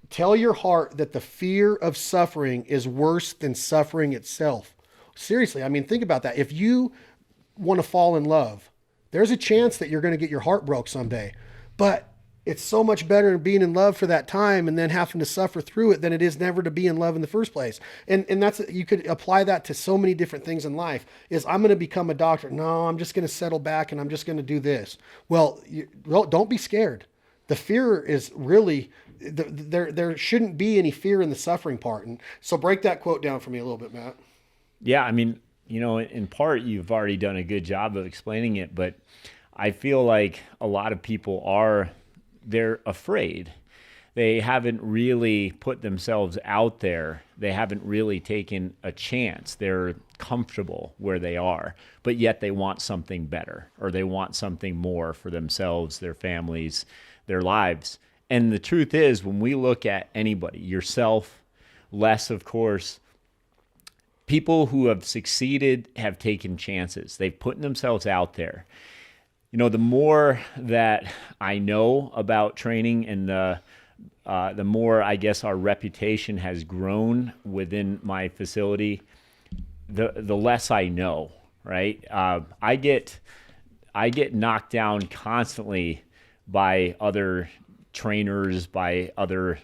tell your heart that the fear of suffering is worse than suffering itself. Seriously, I mean, think about that. If you want to fall in love, there's a chance that you're going to get your heart broke someday, but it's so much better being in love for that time and then having to suffer through it than it is never to be in love in the first place. And that's, you could apply that to so many different things in life. Is I'm going to become a doctor. No, I'm just going to settle back and I'm just going to do this. Well, don't be scared. The fear is really, there shouldn't be any fear in the suffering part. And so break that quote down for me a little bit, Matt. Yeah, I mean, in part, you've already done a good job of explaining it, but I feel like a lot of people they're afraid. They haven't really put themselves out there. They haven't really taken a chance. They're comfortable where they are, but yet they want something better, or they want something more for themselves, their families, their lives. And the truth is, when we look at anybody, yourself, Les, of course, people who have succeeded have taken chances. They've put themselves out there. The more that I know about training, and the more, I guess, our reputation has grown within my facility, the less I know, right? I get knocked down constantly by other trainers, by other,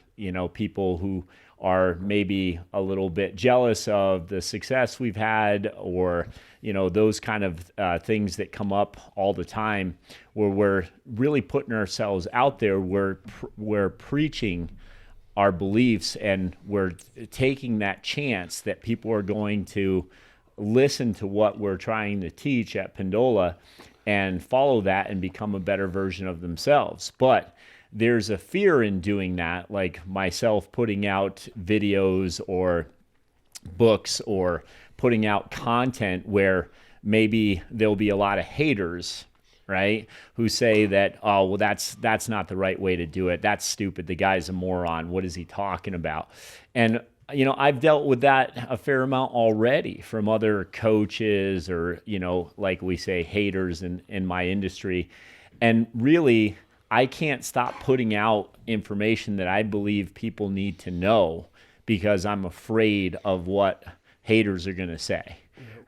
people who are maybe a little bit jealous of the success we've had, or, those kind of things that come up all the time, where we're really putting ourselves out there. We're preaching our beliefs, and we're taking that chance that people are going to listen to what we're trying to teach at Pandola and follow that and become a better version of themselves. But there's a fear in doing that, like myself putting out videos or books or putting out content where maybe there'll be a lot of haters, right, who say that, oh, well, that's not the right way to do it. That's stupid. The guy's a moron. What is he talking about? And, I've dealt with that a fair amount already from other coaches, or, like we say, haters in my industry. And really, I can't stop putting out information that I believe people need to know because I'm afraid of what haters are going to say,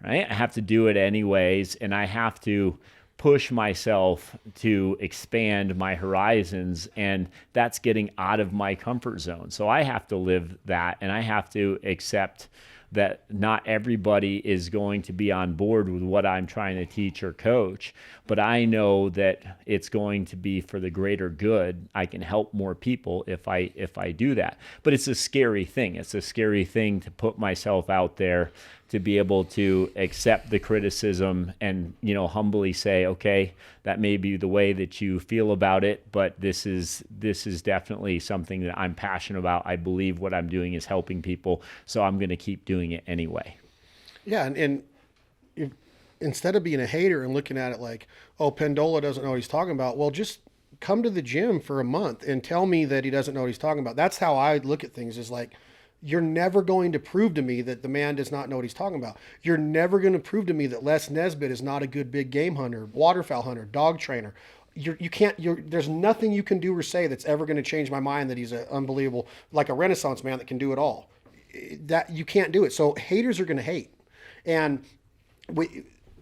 right? I have to do it anyways, and I have to push myself to expand my horizons, and that's getting out of my comfort zone. So I have to live that, and I have to accept that not everybody is going to be on board with what I'm trying to teach or coach, but I know that it's going to be for the greater good. I can help more people if I do that. But it's a scary thing. It's a scary thing to put myself out there, to be able to accept the criticism and, humbly say, okay, that may be the way that you feel about it, but this is definitely something that I'm passionate about. I believe what I'm doing is helping people, so I'm going to keep doing it anyway. Yeah, and if, instead of being a hater and looking at it like, oh, Pendola doesn't know what he's talking about, well, just come to the gym for a month and tell me that he doesn't know what he's talking about. That's how I look at things, is like, you're never going to prove to me that the man does not know what he's talking about. You're never going to prove to me that Les Naisbitt is not a good big game hunter, waterfowl hunter, dog trainer. There's nothing you can do or say that's ever going to change my mind that he's an unbelievable, like a Renaissance man that can do it all. That you can't do it. So haters are going to hate. And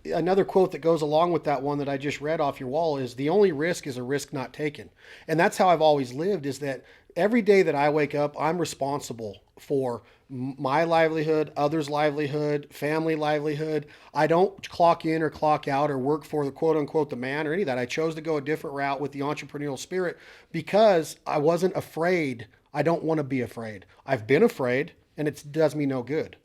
another quote that goes along with that one that I just read off your wall is, the only risk is a risk not taken. And that's how I've always lived, is that every day that I wake up, I'm responsible for my livelihood, others' livelihood, family livelihood. I don't clock in or clock out or work for the quote unquote the man or any of that. I chose to go a different route with the entrepreneurial spirit because I wasn't afraid. I don't want to be afraid. I've been afraid, and it does me no good.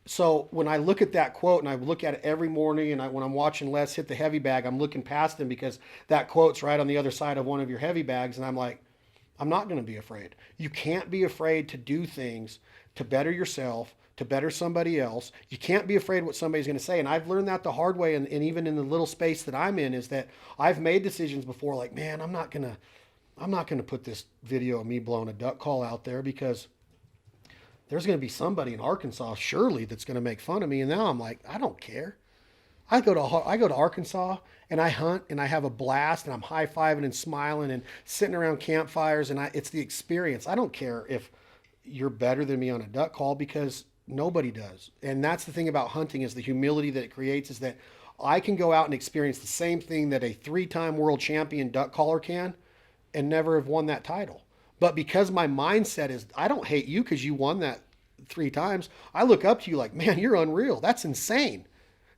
So when I look at that quote, and I look at it every morning, and when I'm watching Les hit the heavy bag, I'm looking past him because that quote's right on the other side of one of your heavy bags. And I'm like, I'm not going to be afraid. You can't be afraid to do things to better yourself, to better somebody else. You can't be afraid what somebody's going to say. And I've learned that the hard way. And even in the little space that I'm in, is that I've made decisions before, like, man, I'm not going to put this video of me blowing a duck call out there because there's going to be somebody in Arkansas surely that's going to make fun of me. And now I'm like, I don't care. I go to Arkansas and I hunt and I have a blast and I'm high-fiving and smiling and sitting around campfires, and it's the experience. I don't care if you're better than me on a duck call, because nobody does. And that's the thing about hunting, is the humility that it creates, is that I can go out and experience the same thing that a 3-time world champion duck caller can and never have won that title. But because my mindset is, I don't hate you because you won that 3 times. I look up to you like, man, you're unreal. That's insane.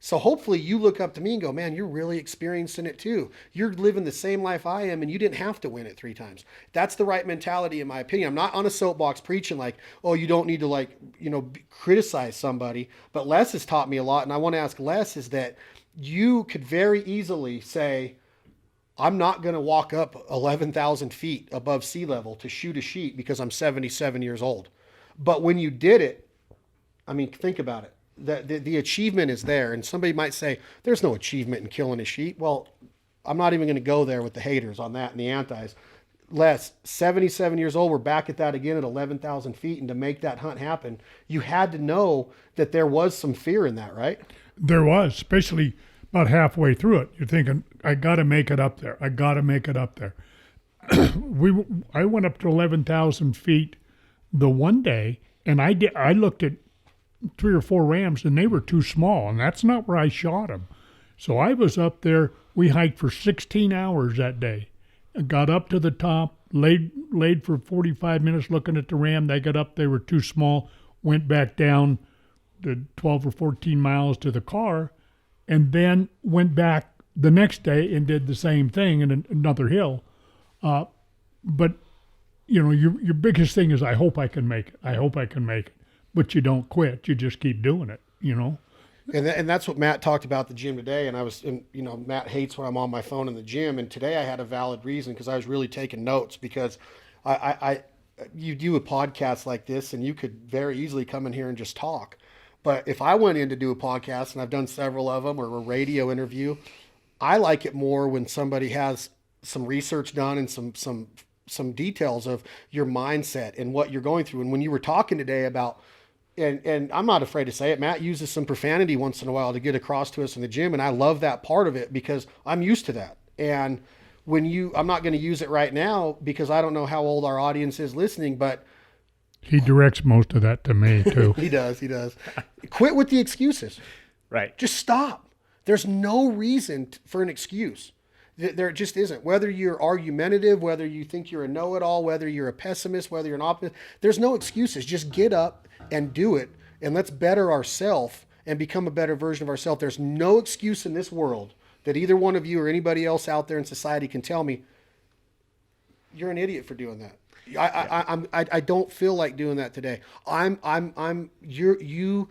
So hopefully you look up to me and go, man, you're really experiencing it too. You're living the same life I am, and you didn't have to win it 3 times. That's the right mentality, in my opinion. I'm not on a soapbox preaching like, oh, you don't need to criticize somebody. But Les has taught me a lot. And I want to ask Les, is that you could very easily say, I'm not going to walk up 11,000 feet above sea level to shoot a sheep because I'm 77 years old. But when you did it, I mean, think about it. The achievement is there. And somebody might say, there's no achievement in killing a sheep. Well, I'm not even going to go there with the haters on that and the antis. Les, 77 years old, we're back at that again at 11,000 feet. And to make that hunt happen, you had to know that there was some fear in that, right? There was, especially about halfway through it. You're thinking, I got to make it up there. I got to make it up there. I went up to 11,000 feet the one day, and I looked at 3 or 4 rams, and they were too small, and that's not where I shot them. So I was up there. We hiked for 16 hours that day. I got up to the top, laid for 45 minutes looking at the ram. They got up, they were too small, went back down the 12 or 14 miles to the car, and then went back the next day and did the same thing in another hill. But, your biggest thing is, I hope I can make it. I hope I can make it. But you don't quit. You just keep doing it, And that's what Matt talked about at the gym today. And Matt hates when I'm on my phone in the gym. And today I had a valid reason, because I was really taking notes, because you do a podcast like this and you could very easily come in here and just talk. But if I went in to do a podcast, and I've done several of them, or a radio interview, I like it more when somebody has some research done and some details of your mindset and what you're going through. And when you were talking today about, and I'm not afraid to say it, Matt uses some profanity once in a while to get across to us in the gym. And I love that part of it because I'm used to that. And I'm not going to use it right now because I don't know how old our audience is listening, but He directs most of that to me too. he does. Quit with the excuses. Right. Just stop. There's no reason for an excuse. There just isn't. Whether you're argumentative, whether you think you're a know-it-all, whether you're a pessimist, whether you're an optimist, there's no excuses. Just get up and do it, and let's better ourselves and become a better version of ourselves. There's no excuse in this world that either one of you or anybody else out there in society can tell me you're an idiot for doing that. I don't feel like doing that today. You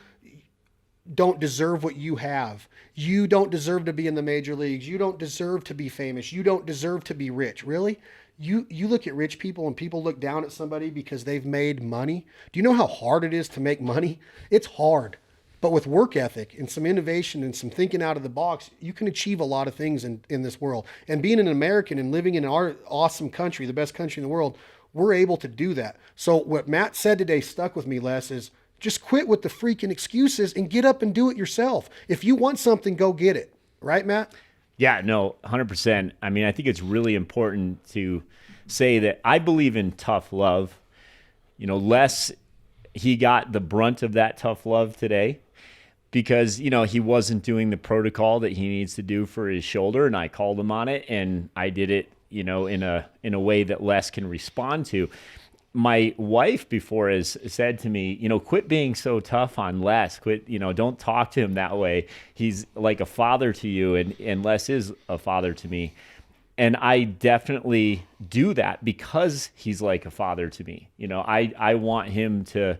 don't deserve what you have. You don't deserve to be in the major leagues. You don't deserve to be famous. You don't deserve to be rich. Really? You look at rich people and people look down at somebody because they've made money. Do you know how hard it is to make money? It's hard. But with work ethic and some innovation and some thinking out of the box, you can achieve a lot of things in this world. And being an American and living in our awesome country, the best country in the world, we're able to do that. So what Matt said today stuck with me, Les, is just quit with the freaking excuses and get up and do it yourself. If you want something, go get it. Right, Matt? Yeah, no, 100%. I mean, I think it's really important to say that I believe in tough love. Les, he got the brunt of that tough love today because, he wasn't doing the protocol that he needs to do for his shoulder, and I called him on it, and I did it, in a way that Les can respond to. My wife before has said to me, quit being so tough on Les. Quit, don't talk to him that way. He's like a father to you, and Les is a father to me. And I definitely do that because he's like a father to me. I want him to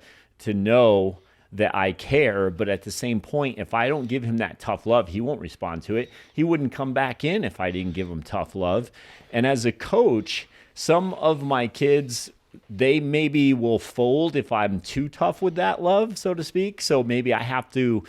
know that I care, but at the same point, if I don't give him that tough love, he won't respond to it. He wouldn't come back in if I didn't give him tough love. And as a coach, some of my kids, they maybe will fold if I'm too tough with that love, so to speak. So maybe I have to,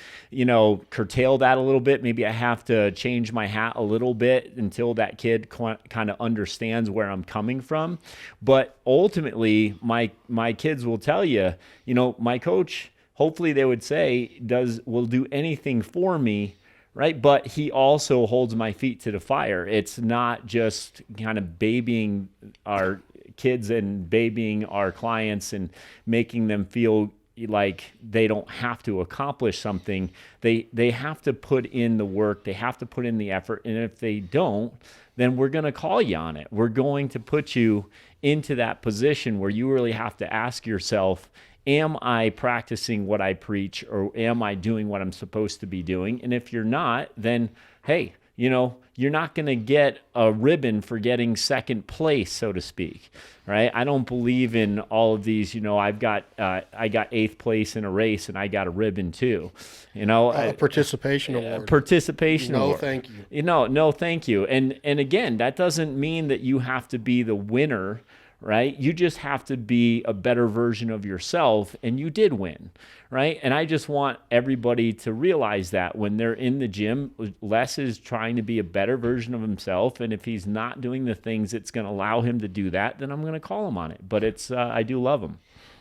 curtail that a little bit. Maybe I have to change my hat a little bit until that kid kind of understands where I'm coming from. But ultimately, my kids will tell you, my coach, hopefully they would say, will do anything for me, right? But he also holds my feet to the fire. It's not just kind of babying our kids and babying our clients and making them feel like they don't have to accomplish something. They have to put in the work. They have to put in the effort. And if they don't, then we're going to call you on it. We're going to put you into that position where you really have to ask yourself, am I practicing what I preach, or am I doing what I'm supposed to be doing? And if you're not, then, hey, you're not going to get a ribbon for getting second place, so to speak, right? I don't believe in all of these, I got 8th place in a race and I got a ribbon too, A participation award. Participation award. No, thank you. No, thank you. And again, that doesn't mean that you have to be the winner, right? You just have to be a better version of yourself, and you did win, right? And I just want everybody to realize that when they're in the gym, Les is trying to be a better version of himself, and if he's not doing the things that's going to allow him to do that, then I'm going to call him on it. But I do love him.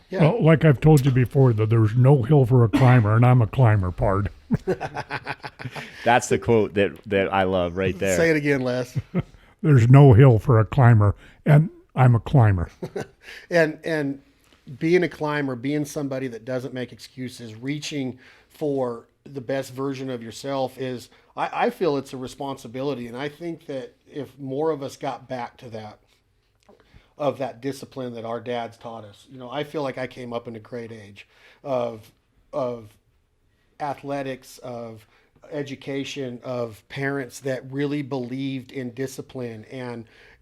Yeah. Well, like I've told you before, that there's no hill for a climber, and I'm a climber, pard. That's the quote that I love right there. Say it again, Les. There's no hill for a climber, and I'm a climber. And being a climber, being somebody that doesn't make excuses, reaching for the best version of yourself is, I feel it's a responsibility. And I think that if more of us got back to that, of that discipline that our dads taught us, I feel like I came up in a great age of athletics, of education, of parents that really believed in discipline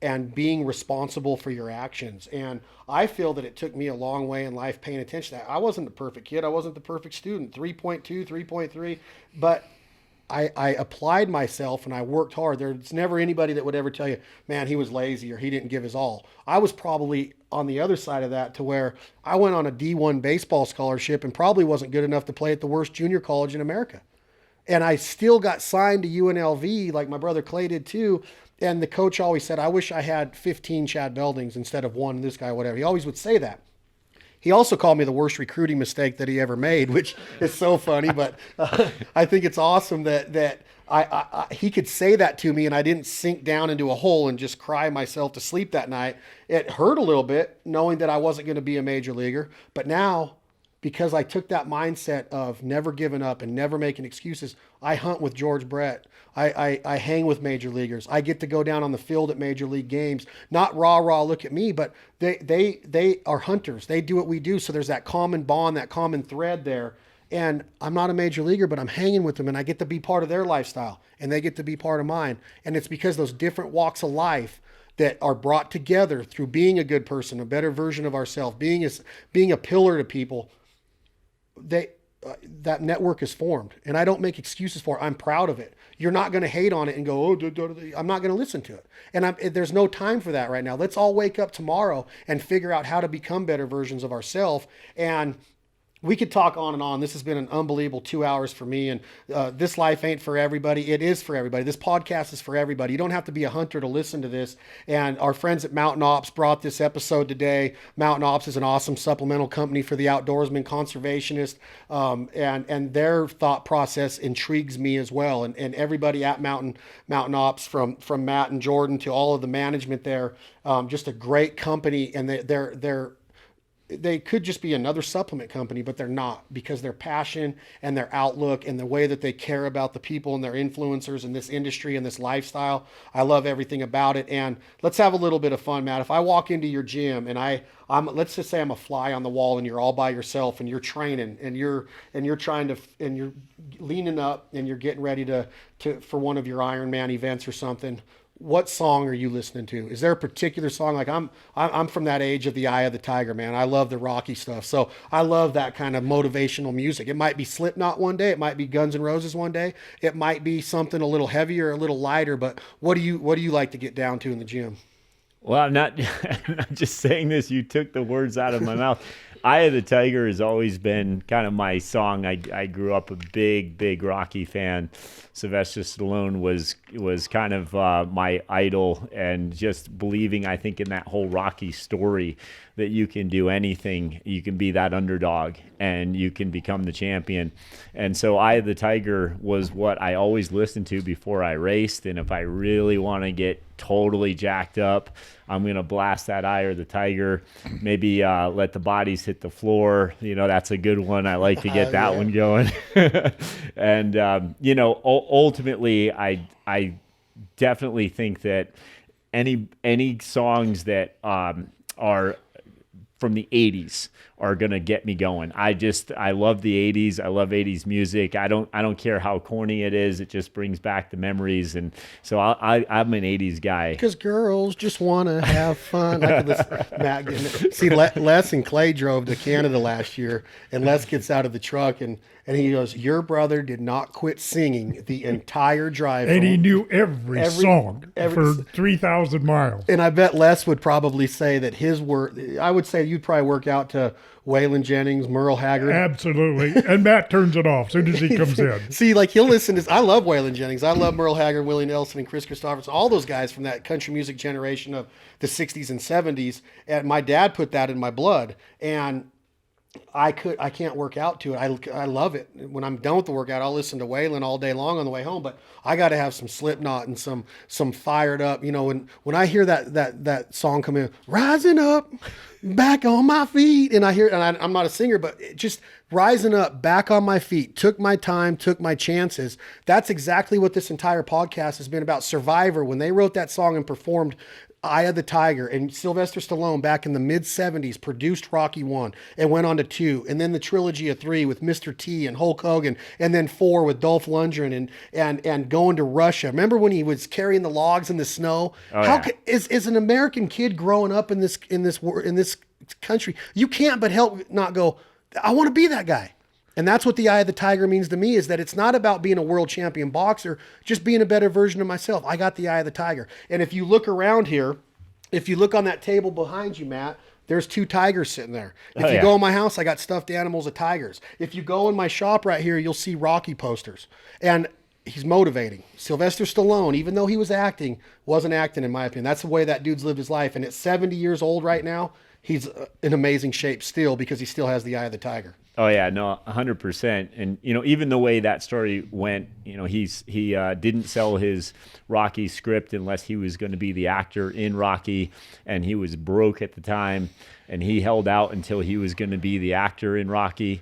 and being responsible for your actions. And I feel that it took me a long way in life paying attention to that. I wasn't the perfect kid. I wasn't the perfect student, 3.2, 3.3, but I applied myself and I worked hard. There's never anybody that would ever tell you, man, he was lazy or he didn't give his all. I was probably on the other side of that, to where I went on a D1 baseball scholarship and probably wasn't good enough to play at the worst junior college in America. And I still got signed to UNLV, like my brother Clay did too. And the coach always said, I wish I had 15 Chad Beldings instead of one, this guy, whatever. He always would say that. He also called me the worst recruiting mistake that he ever made, which is so funny. But I think it's awesome that he could say that to me and I didn't sink down into a hole and just cry myself to sleep that night. It hurt a little bit knowing that I wasn't going to be a major leaguer. But now, because I took that mindset of never giving up and never making excuses, I hunt with George Brett. I hang with major leaguers. I get to go down on the field at major league games. Not rah, look at me, but they are hunters. They do what we do. So there's that common bond, that common thread there. And I'm not a major leaguer, but I'm hanging with them and I get to be part of their lifestyle and they get to be part of mine. And it's because those different walks of life that are brought together through being a good person, a better version of ourselves, being a pillar to people, that network is formed. And I don't make excuses for it. I'm proud of it. You're not going to hate on it and go, I'm not going to listen to it. And there's no time for that right now. Let's all wake up tomorrow and figure out how to become better versions of ourselves. And we could talk on and on. This has been an unbelievable 2 hours for me. And this life ain't for everybody. It is for everybody. This podcast is for everybody. You don't have to be a hunter to listen to this. And our friends at Mountain Ops brought this episode today. Mountain Ops is an awesome supplemental company for the outdoorsman, conservationist. And their thought process intrigues me as well. And everybody at Mountain Ops, from Matt and Jordan to all of the management there, just a great company. And they could just be another supplement company, but they're not, because their passion and their outlook and the way that they care about the people and their influencers in this industry and this lifestyle. I love everything about it. And let's have a little bit of fun, Matt. If I walk into your gym and let's just say I'm a fly on the wall and you're all by yourself and you're training and you're leaning up and you're getting ready to for one of your Ironman events or something, what song are you listening to? Is there a particular song? Like I'm from that age of the Eye of the Tiger, man. I love the Rocky stuff. So I love that kind of motivational music. It might be Slipknot one day. It might be Guns N' Roses one day. It might be something a little heavier, a little lighter, but what do you like to get down to in the gym? Well, I'm not just saying this. You took the words out of my mouth. Eye of the Tiger has always been kind of my song. I grew up a big Rocky fan. Sylvester Stallone was kind of my idol, and just believing, I think, in that whole Rocky story, that you can do anything. You can be that underdog and you can become the champion. And so Eye of the Tiger was what I always listened to before I raced. And if I really want to get totally jacked up, I'm going to blast that Eye of the Tiger, maybe Let the Bodies Hit the Floor. That's a good one. I like to get that one going. And, ultimately, I definitely think that any songs that are from the 80s are going to get me going. I love the 80s. I love 80s music. I don't care how corny it is. It just brings back the memories. And so I'm an 80s guy. Because girls just want to have fun. See, Les and Clay drove to Canada last year, and Les gets out of the truck and he goes, "Your brother did not quit singing the entire drive." And he knew every song for 3,000 miles. And I bet Les would probably say that I would say you'd probably work out to Waylon Jennings, Merle Haggard. Absolutely. And Matt turns it off as soon as he comes in. See, like he'll listen to, I love Waylon Jennings. I love Merle Haggard, Willie Nelson, and Chris Christopherson, all those guys from that country music generation of the 60s and 70s. And my dad put that in my blood. And I can't work out to it. I love it. When I'm done with the workout, I'll listen to Waylon all day long on the way home, but I got to have some Slipknot and some fired up, when I hear that song come in, rising up, back on my feet. And I hear, and I'm not a singer, but just rising up, back on my feet, took my time, took my chances. That's exactly what this entire podcast has been about. Survivor, when they wrote that song and performed Eye of the Tiger, and Sylvester Stallone back in the mid-70s produced Rocky 1 and went on to 2, and then the trilogy of 3 with Mr. T and Hulk Hogan, and then 4 with Dolph Lundgren and going to Russia. Remember when he was carrying the logs in the snow? Is an American kid growing up in this country, you can't but help not go, I want to be that guy. And that's what the Eye of the Tiger means to me, is that it's not about being a world champion boxer, just being a better version of myself. I got the Eye of the Tiger. And if you look around here, if you look on that table behind you, Matt, there's 2 tigers sitting there. If you go in my house, I got stuffed animals of tigers. If you go in my shop right here, you'll see Rocky posters. And he's motivating. Sylvester Stallone, even though he was acting, wasn't acting in my opinion. That's the way that dude's lived his life. And at 70 years old right now, he's in amazing shape still because he still has the eye of the tiger. Oh yeah, no, 100%. And even the way that story went, he didn't sell his Rocky script unless he was going to be the actor in Rocky, and he was broke at the time, and he held out until he was going to be the actor in Rocky.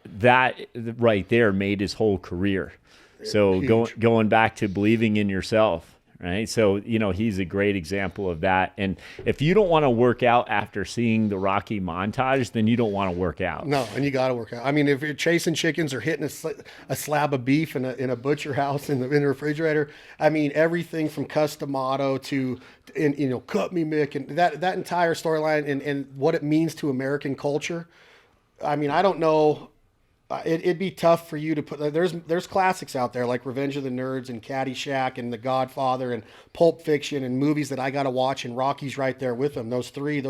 That right there made his whole career. So going back to believing in yourself. Right. So, he's a great example of that. And if you don't want to work out after seeing the Rocky montage, then you don't want to work out. No, and you got to work out. I mean, if you're chasing chickens or hitting a slab of beef in a butcher house in the refrigerator, I mean, everything from Customato to, Cut Me Mick, and that entire storyline and what it means to American culture. I mean, I don't know. It'd be tough for you to put. There's classics out there like Revenge of the Nerds and Caddyshack and The Godfather and Pulp Fiction and movies that I got to watch, and Rocky's right there with them. Those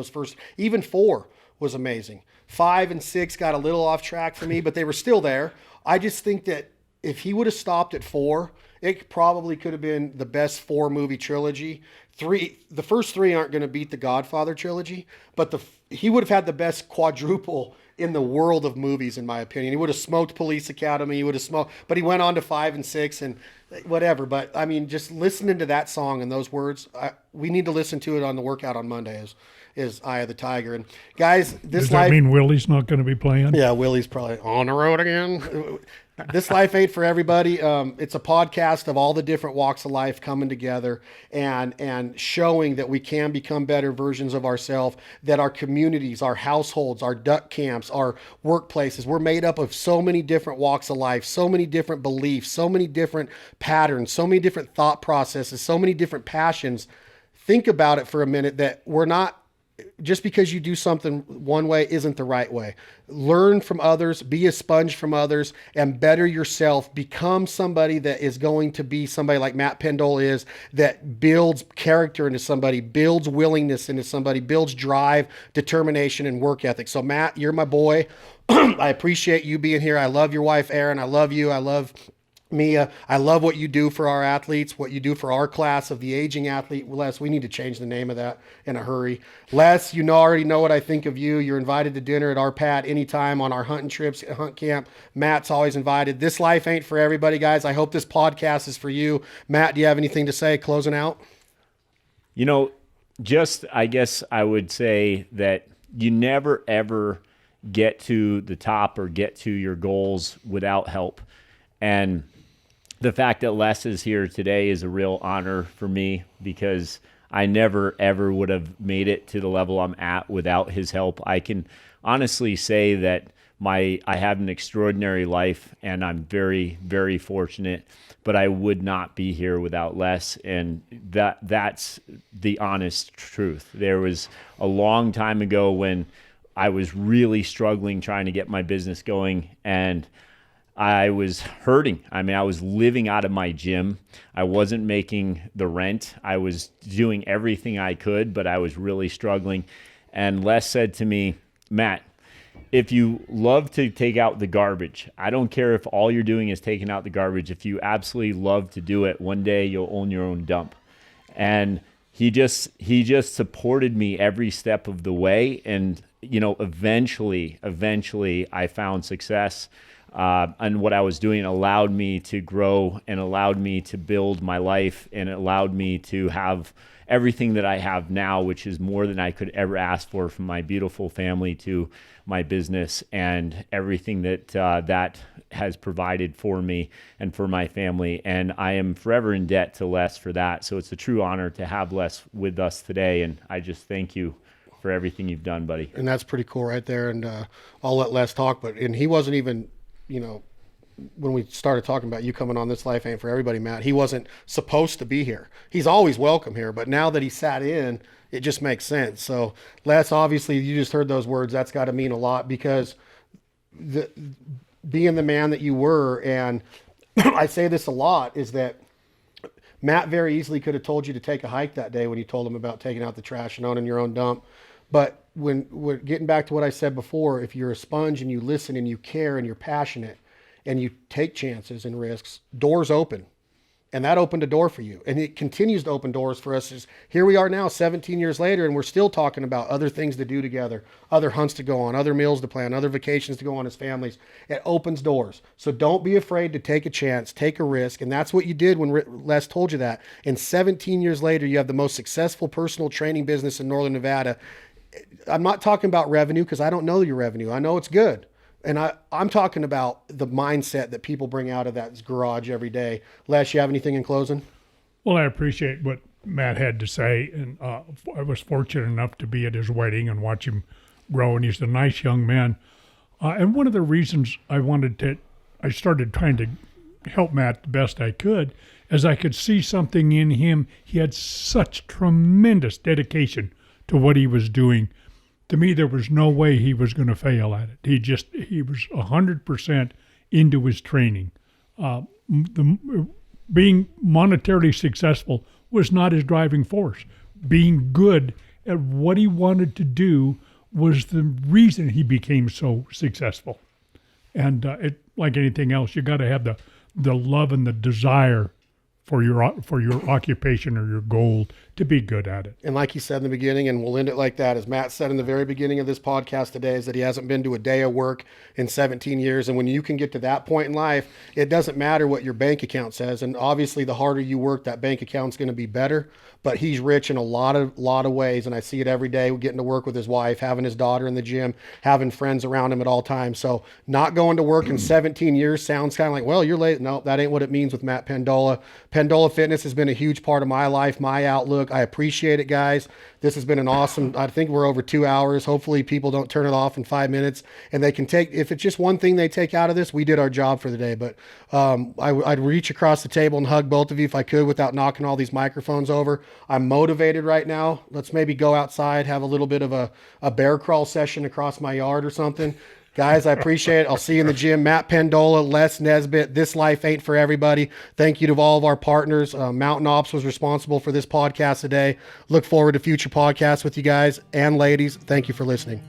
first, even 4 was amazing. 5 and 6 got a little off track for me, but they were still there. I just think that if he would have stopped at 4, it probably could have been the best 4-movie trilogy. The first 3 aren't going to beat the Godfather trilogy, but he would have had the best quadruple in the world of movies, in my opinion. He would have smoked Police Academy. He would have smoked, but he went on to 5 and 6 and whatever. But I mean, just listening to that song and those words, we need to listen to it on the workout on Monday. Is Eye of the Tiger. And guys, does that mean Willie's not going to be playing? Yeah, Willie's probably on the road again. This life ain't for everybody. It's a podcast of all the different walks of life coming together and showing that we can become better versions of ourselves, that our communities, our households, our duck camps, our workplaces, we're made up of so many different walks of life, so many different beliefs, so many different patterns, so many different thought processes, so many different passions. Think about it for a minute, that we're not, just because you do something one way isn't the right way. Learn from others, be a sponge from others, and better yourself. Become somebody that is going to be somebody like Matt Pendola is, that builds character into somebody, builds willingness into somebody, builds drive, determination, and work ethic. So Matt, you're my boy. I appreciate you being here. I love your wife, Erin. I love you. I love Mia. I love what you do for our athletes, what you do for our class of the aging athlete. Les, we need to change the name of that in a hurry. Les, already know what I think of you. You're invited to dinner at our pad anytime on our hunting trips at Hunt Camp. Matt's always invited. This life ain't for everybody, guys. I hope this podcast is for you. Matt, do you have anything to say closing out? I guess I would say that you never, ever get to the top or get to your goals without help. And the fact that Les is here today is a real honor for me, because I never, ever would have made it to the level I'm at without his help. I can honestly say that I have an extraordinary life, and I'm very, very fortunate, but I would not be here without Les. And that's the honest truth. There was a long time ago when I was really struggling trying to get my business going, and I was hurting. I mean, I was living out of my gym. I wasn't making the rent. I was doing everything I could, but I was really struggling. And Les said to me, Matt, if you love to take out the garbage, I don't care if all you're doing is taking out the garbage. If you absolutely love to do it, one day you'll own your own dump. And he just supported me every step of the way. And, eventually I found success. And what I was doing allowed me to grow and allowed me to build my life, and it allowed me to have everything that I have now, which is more than I could ever ask for, from my beautiful family to my business and everything that has provided for me and for my family. And I am forever in debt to Les for that. So it's a true honor to have Les with us today. And I just thank you for everything you've done, buddy. And that's pretty cool right there. And I'll let Les talk, and he wasn't even, when we started talking about you coming on This Life Ain't for Everybody, Matt, he wasn't supposed to be here. He's always welcome here, but now that he sat in, it just makes sense. So Les, obviously you just heard those words. That's got to mean a lot, because being the man that you were, and I say this a lot, is that Matt very easily could have told you to take a hike that day when you told him about taking out the trash and owning your own dump. But when we're getting back to what I said before, if you're a sponge and you listen and you care and you're passionate and you take chances and risks, doors open. And that opened a door for you. And it continues to open doors for us. Here we are now, 17 years later, and we're still talking about other things to do together, other hunts to go on, other meals to plan, other vacations to go on as families. It opens doors. So don't be afraid to take a chance, take a risk. And that's what you did when Les told you that. And 17 years later, you have the most successful personal training business in Northern Nevada. I'm not talking about revenue because I don't know your revenue. I know it's good. And I'm talking about the mindset that people bring out of that garage every day. Les, you have anything in closing? Well, I appreciate what Matt had to say, and I was fortunate enough to be at his wedding and watch him grow, and he's a nice young man. And one of the reasons I started trying to help Matt the best I could, as I could see something in him. He had such tremendous dedication to what he was doing. To me, there was no way he was going to fail at it. He was 100% into his training. Being monetarily successful was not his driving force. Being good at what he wanted to do was the reason he became so successful. And like anything else, you got to have the love and the desire for your occupation or your goal to be good at it. And like he said in the beginning, and we'll end it like that, as Matt said in the very beginning of this podcast today, is that he hasn't been to a day of work in 17 years. And when you can get to that point in life, it doesn't matter what your bank account says. And obviously the harder you work, that bank account's going to be better. But he's rich in a lot of ways. And I see it every day, getting to work with his wife, having his daughter in the gym, having friends around him at all times. So not going to work in 17 years sounds kind of like, well, you're late. No, that ain't what it means with Matt Pendola. Pendola Fitness has been a huge part of my life, my outlook. I appreciate it, guys. This has been an awesome, I think we're over 2 hours. Hopefully people don't turn it off in 5 minutes, and they can take, if it's just one thing they take out of this, we did our job for the day. But I'd reach across the table and hug both of you if I could without knocking all these microphones over. I'm motivated right now. Let's maybe go outside, have a little bit of a bear crawl session across my yard or something. Guys, I appreciate it. I'll see you in the gym. Matt Pendola, Les Naisbitt. This life ain't for everybody. Thank you to all of our partners. Mountain Ops was responsible for this podcast today. Look forward to future podcasts with you guys and ladies. Thank you for listening.